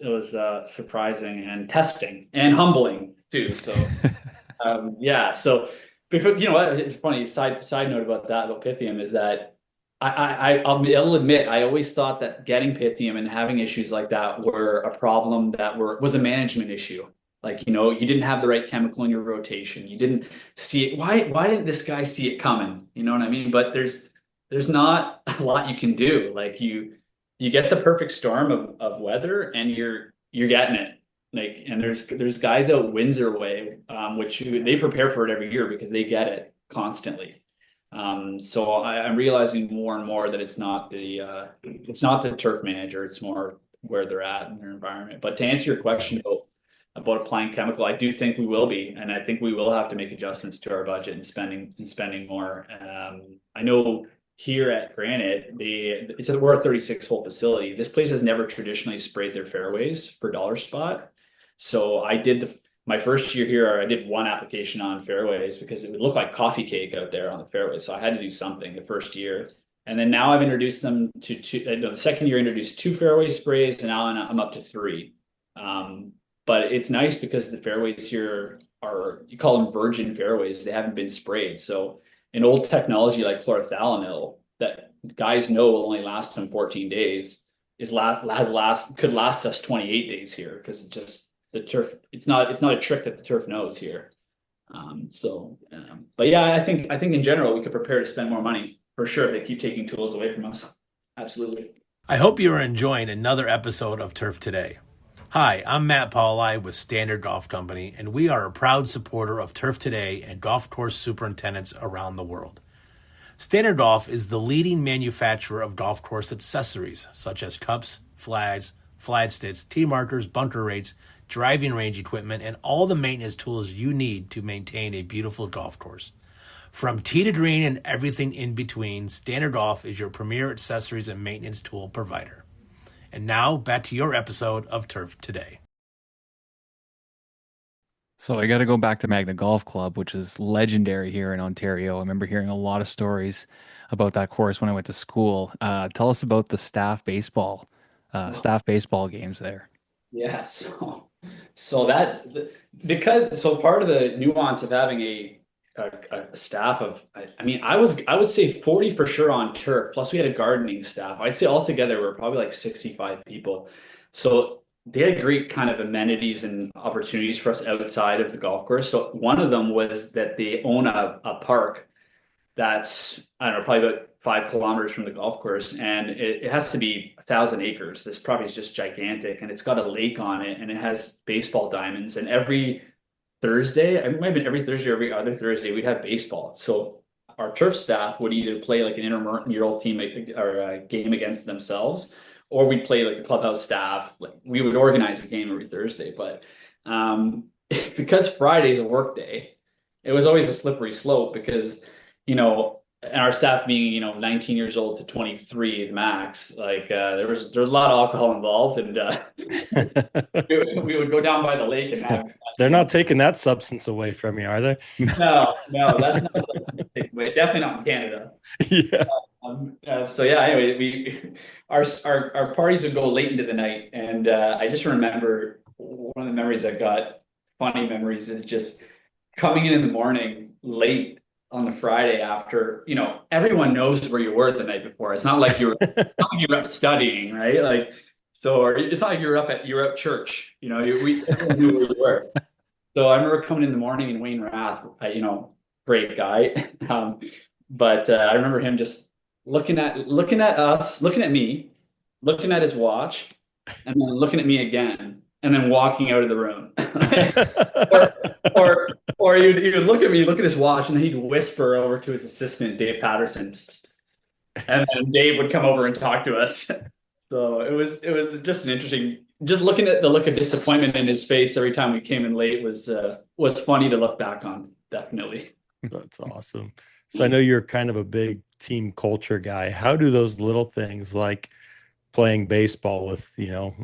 surprising and testing and humbling too. So yeah, so because what, it's funny. Side note about that about Pythium is that I'll admit I always thought that getting Pythium and having issues like that were a problem that was a management issue. Like, you didn't have the right chemical in your rotation. You didn't see it. Why didn't this guy see it coming? You know what I mean? But there's not a lot you can do. Like you get the perfect storm of weather and you're getting it. Like, and there's guys out Windsor way, which they prepare for it every year because they get it constantly. So I'm realizing more and more that it's not the turf manager, it's more where they're at in their environment. But to answer your question about applying chemical, I do think we will be, and I think we will have to make adjustments to our budget and spending more. I know here at Granite, we're a 36-hole facility. This place has never traditionally sprayed their fairways for dollar spot. So I did my first year here, I did one application on fairways because it would look like coffee cake out there on the fairways. So I had to do something the first year. And then now I've introduced them to two, the second year I introduced 2 fairway sprays and now I'm up to 3. But it's nice because the fairways here you call them virgin fairways. They haven't been sprayed. So an old technology like chlorothalonil that guys know will only last them 14 days could last us 28 days here because the turf, it's not a trick that the turf knows here. But yeah, I think in general we could prepare to spend more money for sure if they keep taking tools away from us. Absolutely. I hope you are enjoying another episode of Turf Today. Hi, I'm Matt Pauli with Standard Golf Company, and we are a proud supporter of Turf Today and golf course superintendents around the world. Standard Golf is the leading manufacturer of golf course accessories, such as cups, flags, flag sticks, tee markers, bunker rates, driving range equipment, and all the maintenance tools you need to maintain a beautiful golf course. From tee to green and everything in between, Standard Golf is your premier accessories and maintenance tool provider. And now, back to your episode of Turf Today. So I got to go back to Magna Golf Club, which is legendary here in Ontario. I remember hearing a lot of stories about that course when I went to school. Tell us about the staff baseball games there. Yeah, so part of the nuance of having a staff of, I mean, I would say 40 for sure on turf, plus we had a gardening staff. I'd say altogether we're probably like 65 people. So they had great kind of amenities and opportunities for us outside of the golf course. So one of them was that they own a park that's, I don't know, probably about 5 kilometers from the golf course, and it has to be 1,000 acres. This property is just gigantic, and it's got a lake on it, and it has baseball diamonds. And every Thursday, it might have been every Thursday or every other Thursday, we'd have baseball. So our turf staff would either play like an intramural team or a game against themselves, or we'd play like the clubhouse staff. Like we would organize a game every Thursday, but because Friday's a work day, it was always a slippery slope because and our staff being 19 years old to 23 max, like there was a lot of alcohol involved, and we would go down by the lake and have. They're not taking that substance away from you, are they? No, that's not something to take away. Definitely not in Canada. Yeah. So yeah, anyway, our parties would go late into the night, and I just remember one of the memories I got, funny memories, is just coming in the morning late on the Friday after, everyone knows where you were the night before. It's not like you were up studying, right? Like, so, or it's not like you were up church, everyone knew where you were. So I remember coming in the morning and Wayne Rath, great guy. But I remember him just looking at us, looking at me, looking at his watch, and then looking at me again, and then walking out of the room. or or he would look at me, look at his watch, and then he'd whisper over to his assistant, Dave Patterson, and then Dave would come over and talk to us. So it was just an interesting. Just looking at the look of disappointment in his face every time we came in late was funny to look back on, definitely. That's awesome. So I know you're kind of a big team culture guy. How do those little things like playing baseball with,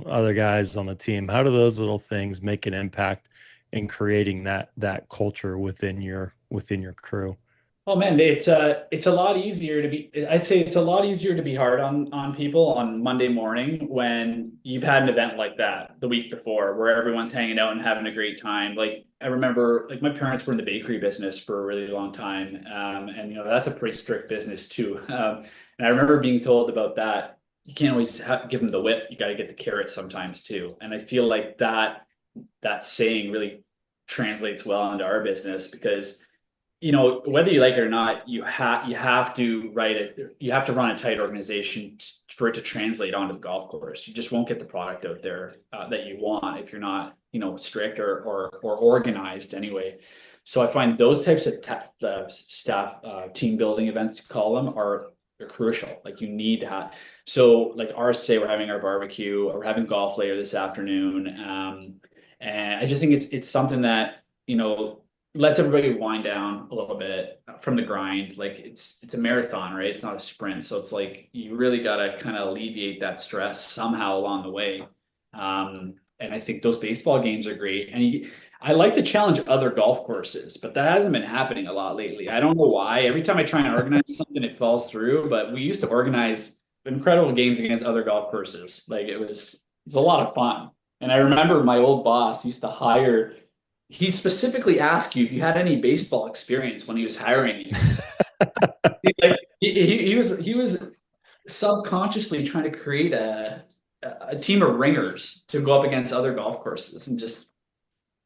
other guys on the team, how do those little things make an impact in creating that culture within your crew? Oh man, it's a lot easier to be. I'd say it's a lot easier to be hard on people on Monday morning when you've had an event like that the week before, where everyone's hanging out and having a great time. Like I remember, like my parents were in the bakery business for a really long time, and that's a pretty strict business too. And I remember being told about that. You can't always give them the whip. You got to get the carrot sometimes too. And I feel like that saying really translates well into our business because whether you like it or not, you have to write it. You have to run a tight organization for it to translate onto the golf course. You just won't get the product out there that you want if you're not, strict or organized anyway. So I find those types of staff team building events, to call them, are crucial. Like you need to have. So like ours today, we're having our barbecue. We're having golf later this afternoon, and I just think it's something that lets everybody wind down a little bit from the grind. Like it's a marathon, right? It's not a sprint. So it's like you really got to kind of alleviate that stress somehow along the way. And I think those baseball games are great. And I like to challenge other golf courses, but that hasn't been happening a lot lately. I don't know why. Every time I try and organize something, it falls through. But we used to organize incredible games against other golf courses. Like it was a lot of fun. And I remember my old boss used to hire. He'd specifically ask you if you had any baseball experience when he was hiring you. He was subconsciously trying to create a team of ringers to go up against other golf courses and just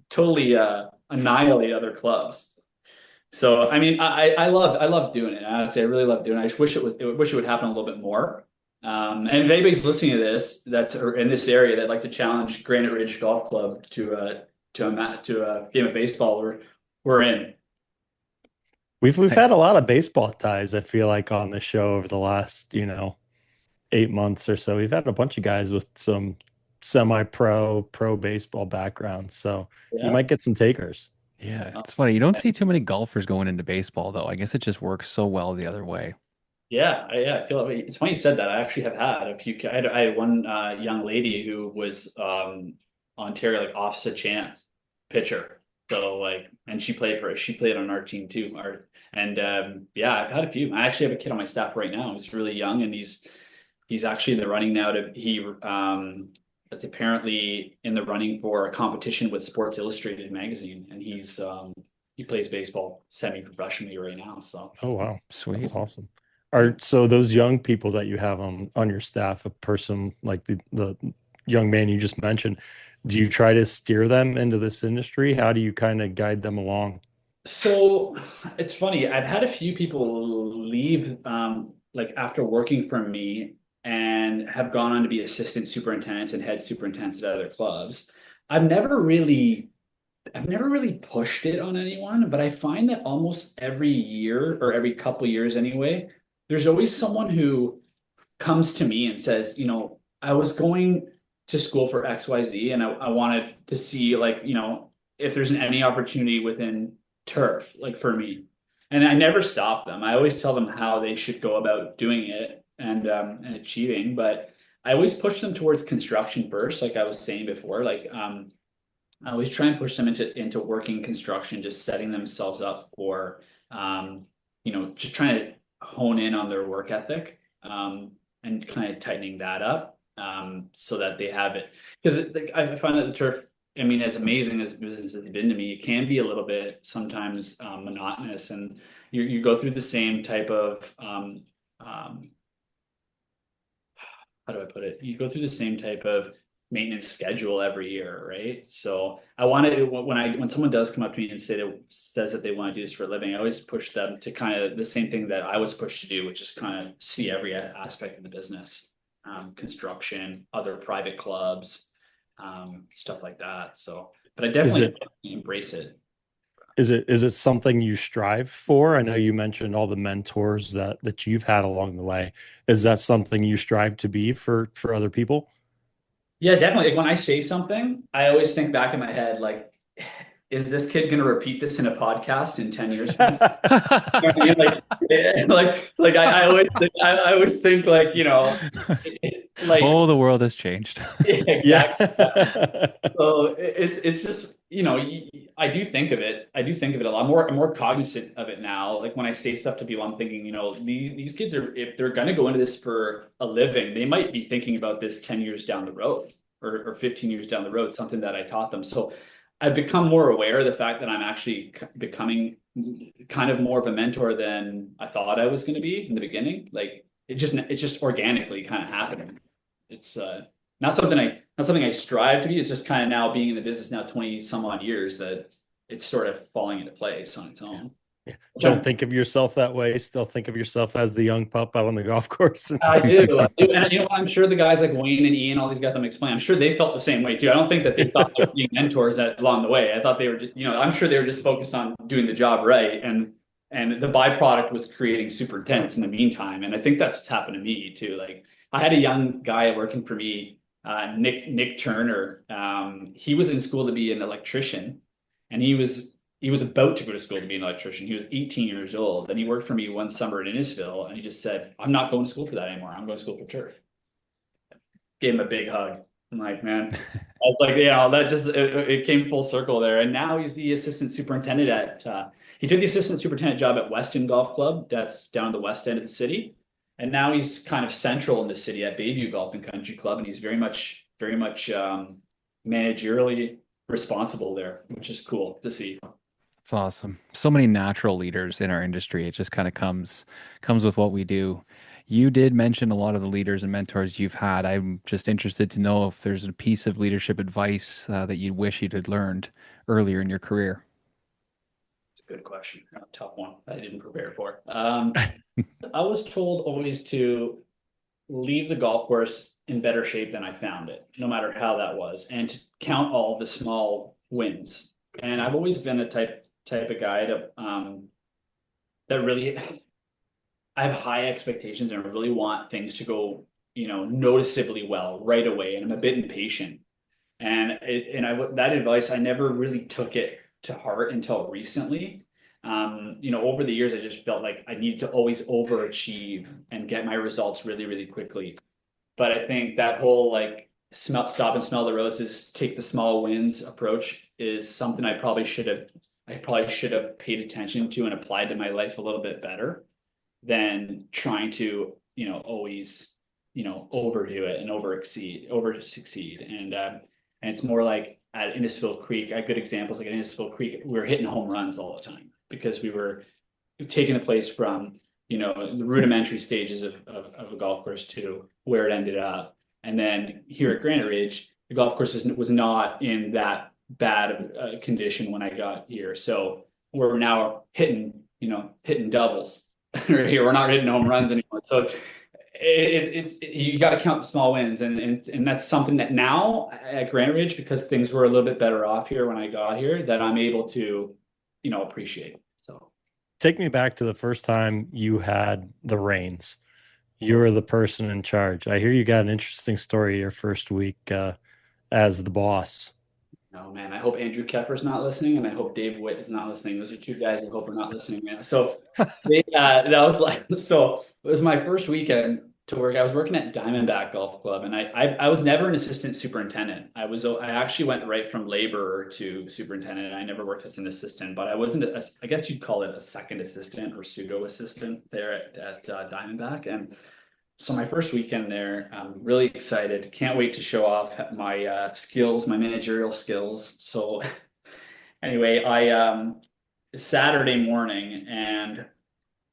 totally annihilate other clubs. So I mean, I love doing it. Honestly, I really love doing it. I just wish it would happen a little bit more. And if anybody's listening to this that's in this area that'd like to challenge Granite Ridge Golf Club to a game of baseball, we're in. We've had a lot of baseball ties, I feel like, on the show over the last 8 months or so. We've had a bunch of guys with some semi-pro baseball backgrounds, so you might get some takers. Yeah, it's funny. You don't see too many golfers going into baseball, though. I guess it just works so well the other way. Yeah, I feel like it's funny you said that. I actually have had a few. I had one young lady who was Ontario like offset champ pitcher. So like, and she played on our team too. Yeah, I've had a few. I actually have a kid on my staff right now who's really young, and he's actually in the running now that's apparently in the running for a competition with Sports Illustrated magazine, and he plays baseball semi-professionally right now. So oh wow, sweet, that's awesome. So those young people that you have on your staff, a person like the young man you just mentioned, do you try to steer them into this industry? How do you kind of guide them along? So it's funny. I've had a few people leave like after working for me and have gone on to be assistant superintendents and head superintendents at other clubs. I've never really pushed it on anyone, but I find that almost every year or every couple of years anyway, there's always someone who comes to me and says, I was going to school for XYZ and I wanted to see like, if there's any opportunity within turf, like for me. And I never stop them. I always tell them how they should go about doing it and achieving, but I always push them towards construction first, like I was saying before. Like I always try and push them into working construction, just setting themselves up for just trying to hone in on their work ethic and kind of tightening that up so that they have it. Because I find that the turf, I mean, as amazing as business has been to me, it can be a little bit sometimes monotonous. And you go through the same type of um, how do I put it? You go through the same type of maintenance schedule every year, right? So I wanted to, when someone does come up to me and says that they want to do this for a living, I always push them to kind of the same thing that I was pushed to do, which is kind of see every aspect of the business, construction, other private clubs, stuff like that. So, but I Is definitely it embrace it. is it something you strive for? I know you mentioned all the mentors that you've had along the way. Is that something you strive to be for other people? Yeah, definitely. Like when I say something, I always think back in my head, like, is this kid going to repeat this in a podcast in 10 years from now? You know what I mean? Like, I always think like, like, Oh, the world has changed. Yeah. exactly. So it's just, I do think of it. I do think of it a lot more. I'm more cognizant of it now. Like when I say stuff to people, I'm thinking, these kids are, if they're going to go into this for a living, they might be thinking about this 10 years down the road or 15 years down the road, something that I taught them. So I've become more aware of the fact that I'm actually becoming kind of more of a mentor than I thought I was going to be in the beginning. Like it's just organically kind of happening. It's not something I strive to be. It's just kind of now being in the business now 20 some odd years that it's sort of falling into place on its own. Yeah. Which Don't think of yourself that way. Still think of yourself as the young pup out on the golf course. I do. I do. And I'm sure the guys like Wayne and Ian, all these guys I'm explaining, I'm sure they felt the same way too. I don't think that they thought they were being mentors along the way. I thought they were just, I'm sure they were just focused on doing the job right. And the byproduct was creating super intense in the meantime. And I think that's what's happened to me too. Like I had a young guy working for me, Nick Turner. He was in school to be an electrician, and he was about to go to school to be an electrician. He was 18 years old, and he worked for me one summer in Innisfil, and he just said, "I'm not going to school for that anymore. I'm going to school for turf." Gave him a big hug. I'm like, man, I was like, that just it came full circle there. And now he's the assistant superintendent he took the assistant superintendent job at Weston Golf Club. That's down the west end of the city. And now he's kind of central in the city at Bayview Golf and Country Club. And he's very much managerially responsible there, which is cool to see. It's awesome. So many natural leaders in our industry. It just kind of comes with what we do. You did mention a lot of the leaders and mentors you've had. I'm just interested to know if there's a piece of leadership advice that you wish you'd had learned earlier in your career. It's a good question. A tough one that I didn't prepare for. I was told always to leave the golf course in better shape than I found it, no matter how that was, and to count all the small wins. And I've always been a type of guy that really I have high expectations and I really want things to go, noticeably well right away. And I'm a bit impatient. That advice, I never really took it to heart until recently. Over the years, I just felt like I needed to always overachieve and get my results really, really quickly. But I think that whole like stop and smell the roses, take the small wins approach is something I probably should have paid attention to and applied to my life a little bit better than trying to, always, overdo it and over succeed. And it's more like at Innisfil Creek, I had good examples like at Innisfil Creek, we were hitting home runs all the time because we were taking a place from, the rudimentary stages of a golf course to where it ended up. And then here at Granite Ridge, the golf course was not in that bad condition when I got here. So we're now hitting doubles. Here we're not hitting home runs anymore. So it's you got to count the small wins, and that's something that now at Granite Ridge, because things were a little bit better off here when I got here, that I'm able to appreciate. So Take me back to the first time you had the reins. You were the person in charge. I hear you got an interesting story your first week as the boss. no, man, I hope Andrew Keffer's not listening, and I hope Dave Witt is not listening. Those are two guys I hope are not listening right now. So that was like, so it was my first weekend to work. I was working at Diamondback Golf Club, and I was never an assistant superintendent. I actually went right from laborer to superintendent. I never worked as an assistant, but I wasn't. I guess you'd call it a second assistant or pseudo assistant there at Diamondback. And so my first weekend there, I'm really excited. Can't wait to show off my skills, my managerial skills. So anyway, I Saturday morning, and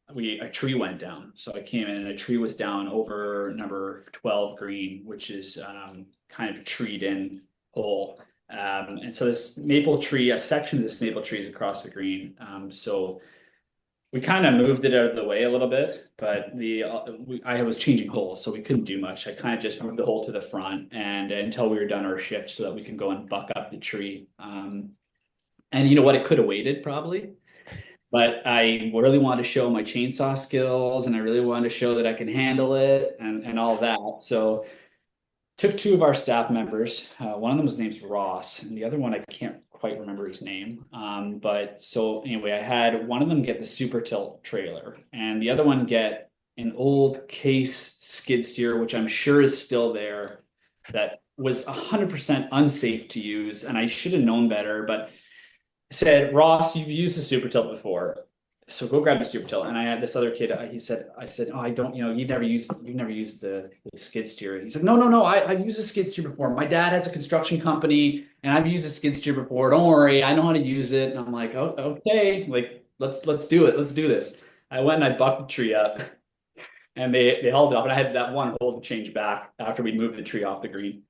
a tree went down. So I came in and a tree was down over number 12 green, which is kind of a treed in hole. And so this maple tree, a section of this maple tree is across the green. So we kind of moved it out of the way a little bit, but I was changing holes, so we couldn't do much. I kind of just moved the hole to the front and until we were done our shift so that we can go and buck up the tree. And you know what? It could have waited probably, but I really wanted to show my chainsaw skills and I really wanted to show that I can handle it and all that. So took two of our staff members. One of them was named Ross, and the other one I can't quite remember his name. But so anyway, I had one of them get the super tilt trailer, and the other one get an old case skid steer, which I'm sure is still there, that was 100% unsafe to use, and I should have known better. But I said, Ross, you've used the super tilt before, so go grab the super tilt. And I had this other kid. I said, oh, I don't. You've never used the skid steer. He said, no. I've used a skid steer before. My dad has a construction company, and I've used a skid steer before. Don't worry, I know how to use it. And I'm like, oh, okay, like let's do it. Let's do this. I went and I bucked the tree up, and they hauled it up, and I had that one hole to change back after we moved the tree off the green.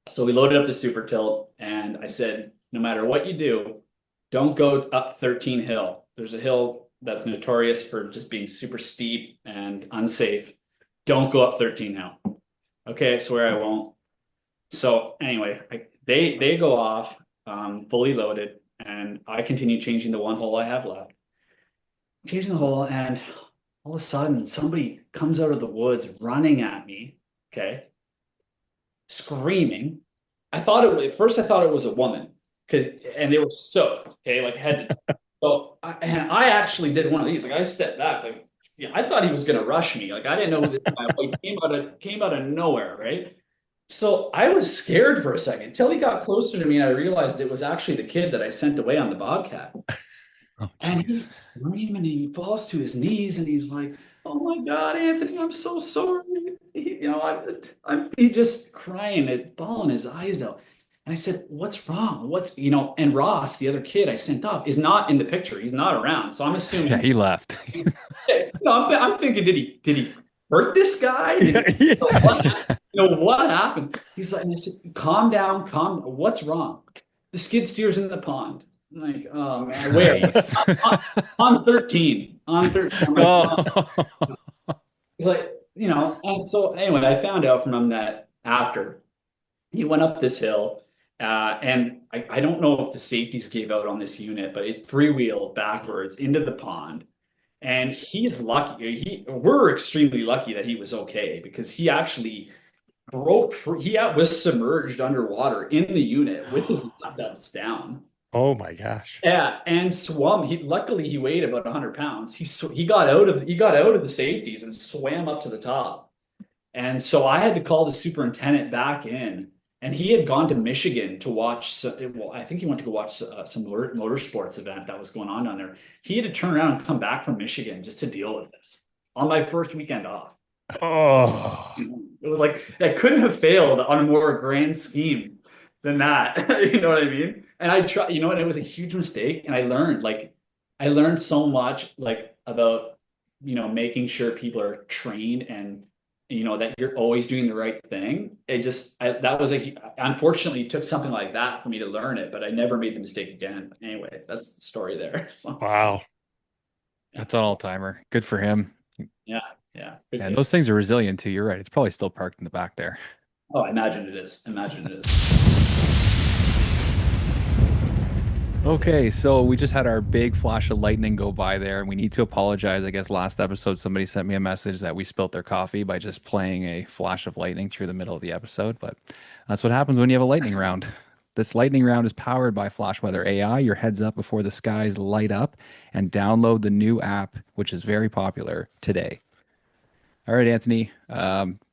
So we loaded up the super tilt, and I said, no matter what you do, don't go up 13 hill. There's a hill that's notorious for just being super steep and unsafe. Don't go up 13 hill. Okay, I swear I won't. So anyway, they go off fully loaded, and I continue changing the one hole I have left. Changing the hole, and all of a sudden somebody comes out of the woods running at me. Okay, screaming. At first I thought it was a woman and they were soaked. Okay, like head to so I actually did one of these. Like I stepped back. Like yeah, I thought he was gonna rush me. Like I didn't know this guy like, came out of nowhere, right? So I was scared for a second until he got closer to me and I realized it was actually the kid that I sent away on the Bobcat. Oh, And jeez. he's screaming and he falls to his knees and he's like, "Oh my God, Anthony, I'm so sorry." He just crying and bawling his eyes out. And I said, "What's wrong? And Ross, the other kid I sent up, is not in the picture. He's not around. So I'm assuming Yeah, he left. no, I'm thinking, did he hurt this guy? What happened? He's like, and I said, calm down, what's wrong? The skid steer's in the pond. I'm like, oh man, where? Nice. On 13. On 13. I'm like, Oh. he's like, and so anyway, I found out from him that after he went up this hill, and I don't know if the safeties gave out on this unit, but it freewheeled backwards into the pond. And he's lucky. We're extremely lucky that he was okay because he actually broke free. He was submerged underwater in the unit with his lap belts down. Oh my gosh. Yeah, and swum. Luckily he weighed about 100 pounds. He got out of the safeties and swam up to the top. And so I had to call the superintendent back in, and he had gone to Michigan to watch. Well, I think he went to go watch some motorsports event that was going on down there. He had to turn around and come back from Michigan just to deal with this on my first weekend off. Oh, It was like I couldn't have failed on a more grand scheme than that. You know what I mean? And I try, and it was a huge mistake. And I learned so much about, making sure people are trained and, that you're always doing the right thing. Unfortunately, it took something like that for me to learn it, but I never made the mistake again. Anyway, that's the story there. So, wow. That's an all-timer. Good for him. yeah. Good And kid. those things are resilient too. You're right. It's probably still parked in the back there. Oh, I imagine it is. Imagine it is. Okay, so we just had our big flash of lightning go by there, and we need to apologize. I guess last episode somebody sent me a message that we spilt their coffee by just playing a flash of lightning through the middle of the episode, but that's what happens when you have a lightning round. This lightning round is powered by Flash Weather AI. Your heads up before the skies light up, and download the new app, which is very popular today. All right, Anthony,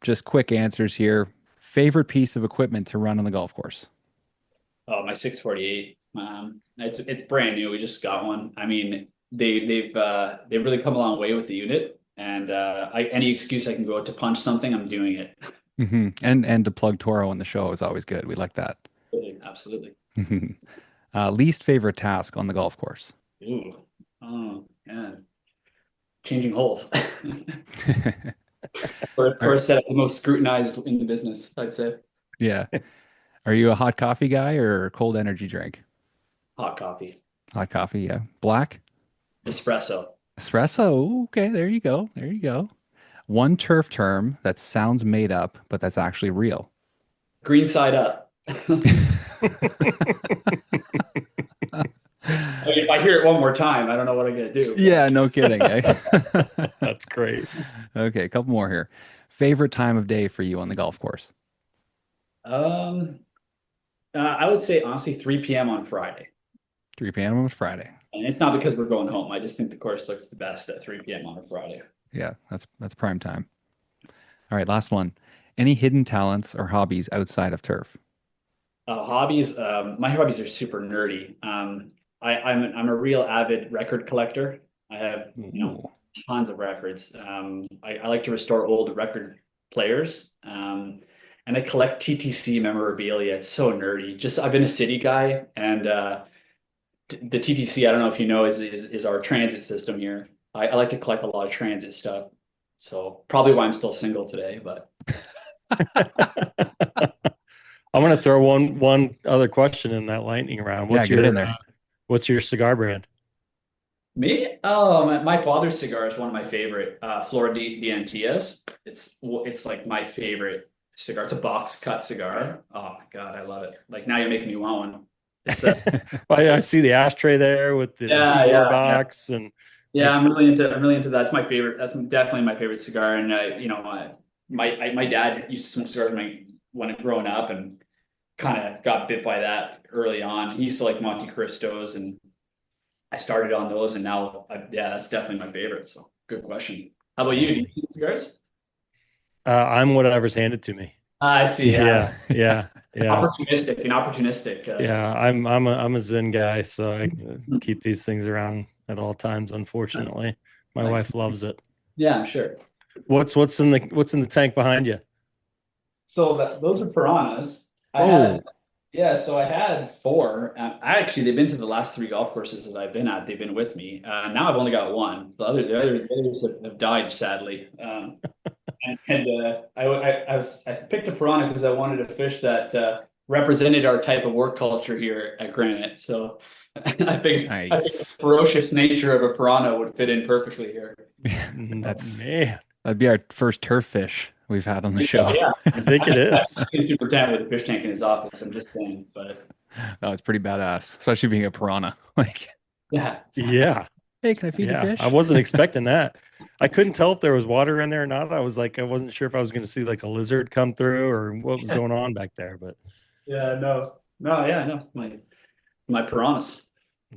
just quick answers here. Favorite piece of equipment to run on the golf course? Oh, my 648. It's brand new. We just got one. I mean, they've really come a long way with the unit. And any excuse I can go out to punch something, I'm doing it. Mm-hmm. And to plug Toro on the show is always good. We like that. Absolutely. Least favorite task on the golf course? Ooh. Oh, man. changing holes. Or a set of the most scrutinized in the business, I'd say. Yeah. Are you a hot coffee guy or cold energy drink? Hot coffee, Hot coffee, yeah. Black? espresso. Espresso. Ooh, okay, there you go. There you go. One turf term that sounds made up, but that's actually real. Green side up. I mean, if I hear it one more time, I don't know what I'm gonna do. Yeah, no kidding, eh? That's great. Okay, a couple more here. Favorite time of day for you on the golf course? Um, I would say honestly 3 p.m. on Friday. 3 p.m. on Friday. And it's not because we're going home. I just think the course looks the best at 3 p.m. on a Friday. Yeah, that's prime time. All right, last one. Any hidden talents or hobbies outside of turf? Hobbies. My hobbies are super nerdy. I'm a real avid record collector. I have Ooh. tons of records. I like to restore old record players. And I collect TTC memorabilia. It's so nerdy. Just I've been a city guy, and the TTC, I don't know if you know, is our transit system here. I like to collect a lot of transit stuff. So probably why I'm still single today, but I'm going to throw one other question in that lightning round. Yeah, get it in there. What's your cigar brand? me, oh, my father's cigar is one of my favorite, Flor de Antillas. It's like my favorite cigar. It's a box cut cigar. Oh my God, I love it. Like now you're making me want one. It's I see the ashtray there with the Igor box and yeah, I'm really into that. It's my favorite. That's definitely my favorite cigar. And my dad used to smoke cigars when growing up, and kind of got bit by that early on. He used to like Monte Cristos, and I started on those, and now yeah, that's definitely my favorite. So good question. How about you? Do you smoke cigars? I'm whatever's handed to me. I see. Yeah. Opportunistic. Yeah, I'm a Zen guy, so I keep these things around at all times. Unfortunately, my Nice. wife loves it. Yeah, I'm sure. What's in the tank behind you? So those are piranhas. So I had four. They've been to the last three golf courses that I've been at. They've been with me. Now I've only got one. The others have died sadly. I picked a piranha because I wanted a fish that represented our type of work culture here at Granite. So I think the ferocious nature of a piranha would fit in perfectly here. That'd be our first turf fish we've had on the show. Yeah, I think it is. He's super talented with a fish tank in his office. I'm just saying, but Oh, it's pretty badass, especially being a piranha. Like, yeah. hey, can I feed the fish? I wasn't expecting that. I couldn't tell if there was water in there or not. I wasn't sure if I was going to see like a lizard come through or what was going on back there. But my piranhas.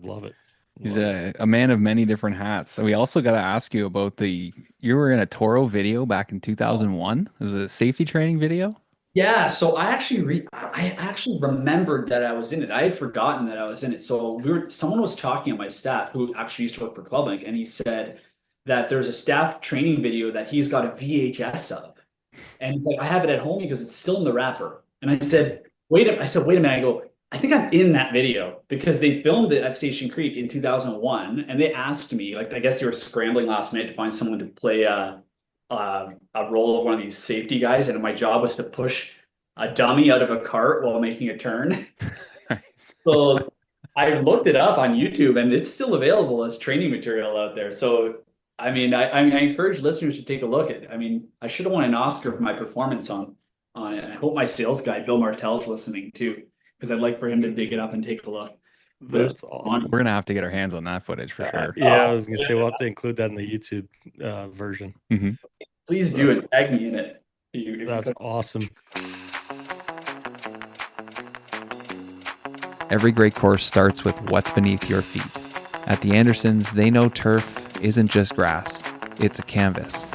love it. He's a man of many different hats. So we also got to ask you about you were in a Toro video back in 2001. It was a safety training video. Yeah, so I actually remembered that I was in it. I had forgotten that I was in it. So someone was talking on my staff who actually used to work for Clublink, and he said that there's a staff training video that he's got a VHS of. And he's like, I have it at home because it's still in the wrapper. And I said, wait a minute. I go, I think I'm in that video because they filmed it at Station Creek in 2001. And they asked me, like, I guess they were scrambling last minute to find someone to play a role of one of these safety guys. And my job was to push a dummy out of a cart while making a turn. Nice. So I looked it up on YouTube, and it's still available as training material out there. So, I mean, I encourage listeners to take a look at it. I mean, I should have won an Oscar for my performance on it. I hope my sales guy, Bill Martell's listening too, because I'd like for him to dig it up and take a look. That's awesome. We're gonna have to get our hands on that footage for sure. Yeah, I was gonna say we'll have to include that in the YouTube version. Mm-hmm. Please do and tag me in it. That's awesome. Every great course starts with what's beneath your feet. At the Andersons, they know turf isn't just grass, it's a canvas.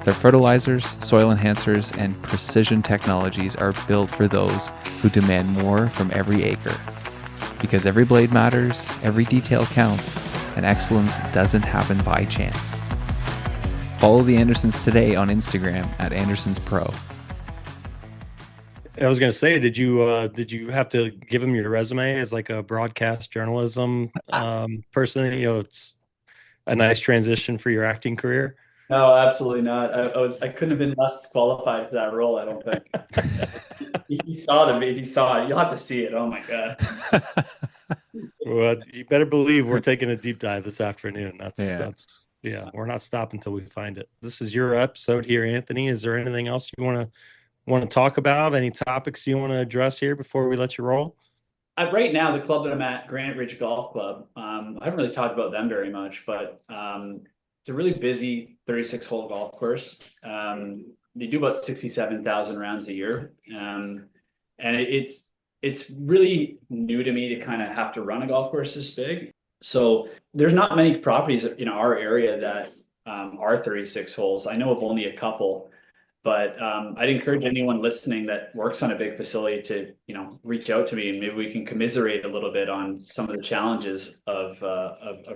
Their fertilizers, soil enhancers, and precision technologies are built for those who demand more from every acre. Because every blade matters, every detail counts, and excellence doesn't happen by chance. Follow the Andersons today on Instagram at Andersons Pro. I was going to say, did you have to give him your resume as like a broadcast journalism person? You know, a nice transition for your acting career? No, absolutely not. I couldn't have been less qualified for that role, I don't think. If you saw if you saw it, you'll have to see it. Oh my God. Well, you better believe we're taking a deep dive this afternoon. Yeah. Yeah, we're not stopping until we find it. This is your episode here, Anthony. Is there anything else you want to talk about? Any topics you want to address here before we let you roll? Right now, the club that I'm at, Granite Ridge Golf Club, I haven't really talked about them very much, but it's a really busy 36-hole golf course. They do about 67,000 rounds a year, and it's really new to me to kind of have to run a golf course this big. So there's not many properties in our area that are 36 holes. I know of only a couple. But I'd encourage anyone listening that works on a big facility to, reach out to me, and maybe we can commiserate a little bit on some of the challenges of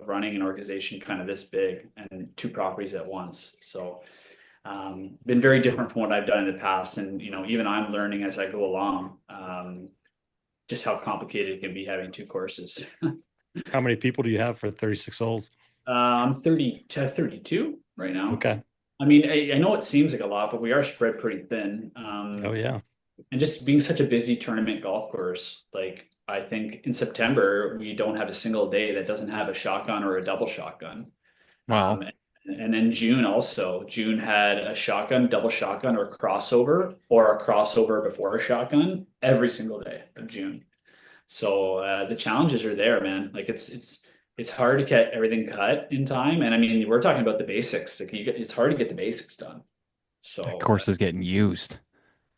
running an organization kind of this big and two properties at once. So been very different from what I've done in the past. And, even I'm learning as I go along, just how complicated it can be having two courses. How many people do you have for 36 holes? I'm 32 right now. Okay. I mean, I know it seems like a lot, but we are spread pretty thin. Oh yeah. And just being such a busy tournament golf course, like I think in September, we don't have a single day that doesn't have a shotgun or a double shotgun. Wow. And then June had a shotgun, double shotgun, or a crossover before a shotgun every single day of June. So the challenges are there, man. Like it's hard to get everything cut in time. And I mean, we're talking about the basics. Like it's hard to get the basics done. So That course is getting used.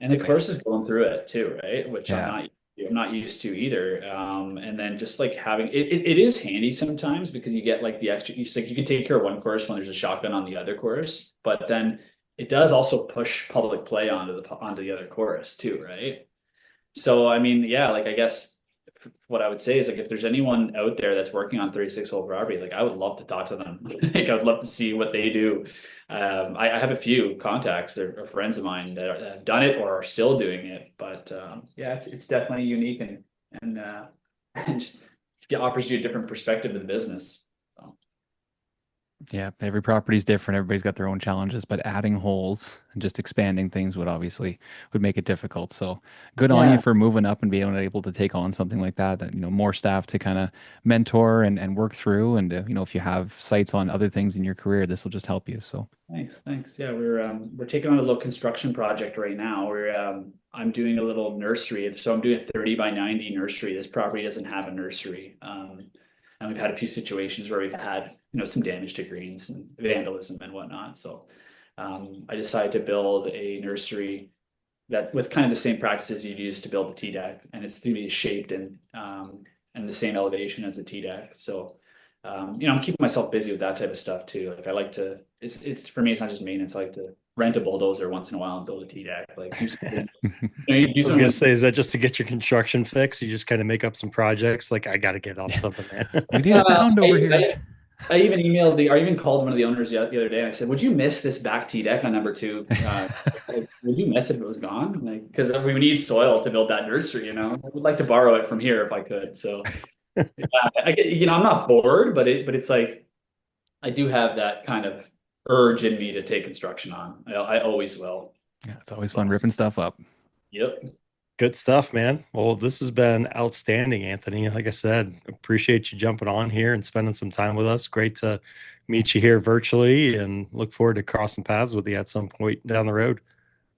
and the course is going through it too, right? Which Yeah. I'm not used to either. And then just like having it is handy sometimes because you get like the extra. You can take care of one course when there's a shotgun on the other course, but then it does also push public play onto the other course too, right? So I mean, yeah, like I guess what I would say is like if there's anyone out there that's working on 36-hole property, like I would love to talk to them. Like I would love to see what they do. I have a few contacts or friends of mine that have done it or are still doing it, but yeah, it's definitely unique and it offers you a different perspective of the business. So, Yeah, every property's different. Everybody's got their own challenges, but adding holes and just expanding things would make it difficult. So good on Yeah. you for moving up and being able to take on something like that, more staff to kind of mentor and work through. And, if you have sights on other things in your career, this will just help you. So Thanks. Yeah, we're taking on a little construction project right now. I'm doing a little nursery, so I'm doing a 30 by 90 nursery. This property doesn't have a nursery, and we've had a few situations where we've had some damage to greens and vandalism and whatnot. So I decided to build a nursery that with kind of the same practices you'd use to build a T deck, and it's to be shaped and the same elevation as a T deck. So I'm keeping myself busy with that type of stuff too. Like I like to, it's for me, it's not just maintenance. I like to rent a bulldozer once in a while and build a T deck. Like do something, I was gonna say, is that just to get your construction fix? You just kind of make up some projects. Like I got to get on something, man. we need a pound over here. I even called one of the owners the other day and I said, would you miss this back T deck on number 2? Like, would you miss it if it was gone? Like, because we need soil to build that nursery, I would like to borrow it from here if I could. So yeah, I get, I'm not bored, but it's like, I do have that kind of urge in me to take construction on. I always will. Yeah, it's always fun ripping stuff up. Yep. Good stuff, man. Well, this has been outstanding, Anthony. Like I said, appreciate you jumping on here and spending some time with us. Great to meet you here virtually and look forward to crossing paths with you at some point down the road.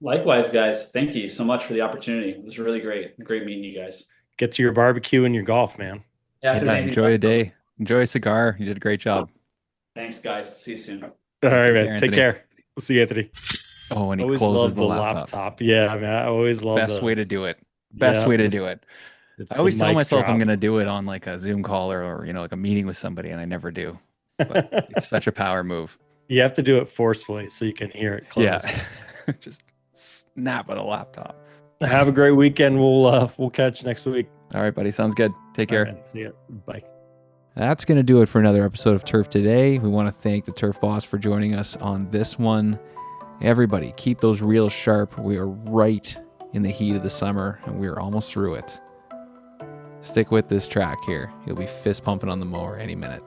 Likewise, guys. Thank you so much for the opportunity. It was really great. Great meeting you guys. Get to your barbecue and your golf, man. Yeah, if there's anything Enjoy a left- day. Enjoy a cigar. You did a great job. Thanks, guys. See you soon. All right, care, man. Anthony. Take care. We'll see you, Anthony. Oh, and he Always closes love the laptop. Yeah, I mean, I always love Best way to those. do it. Best Yeah. way to do it. It's I always the tell mic myself I'm drop. going to do it on like a Zoom call or like a meeting with somebody, and I never do. But it's such a power move. You have to do it forcefully so you can hear it close. Yeah. Just snap at a laptop. Have a great weekend. We'll catch you next week. All right, buddy. Sounds good. Take care. All right, see you. Bye. That's going to do it for another episode of Turf Today. We want to thank the Turf Boss for joining us on this one. Everybody, keep those reels sharp. We are right in the heat of the summer, and we are almost through it. Stick with this track here. You'll be fist pumping on the mower any minute.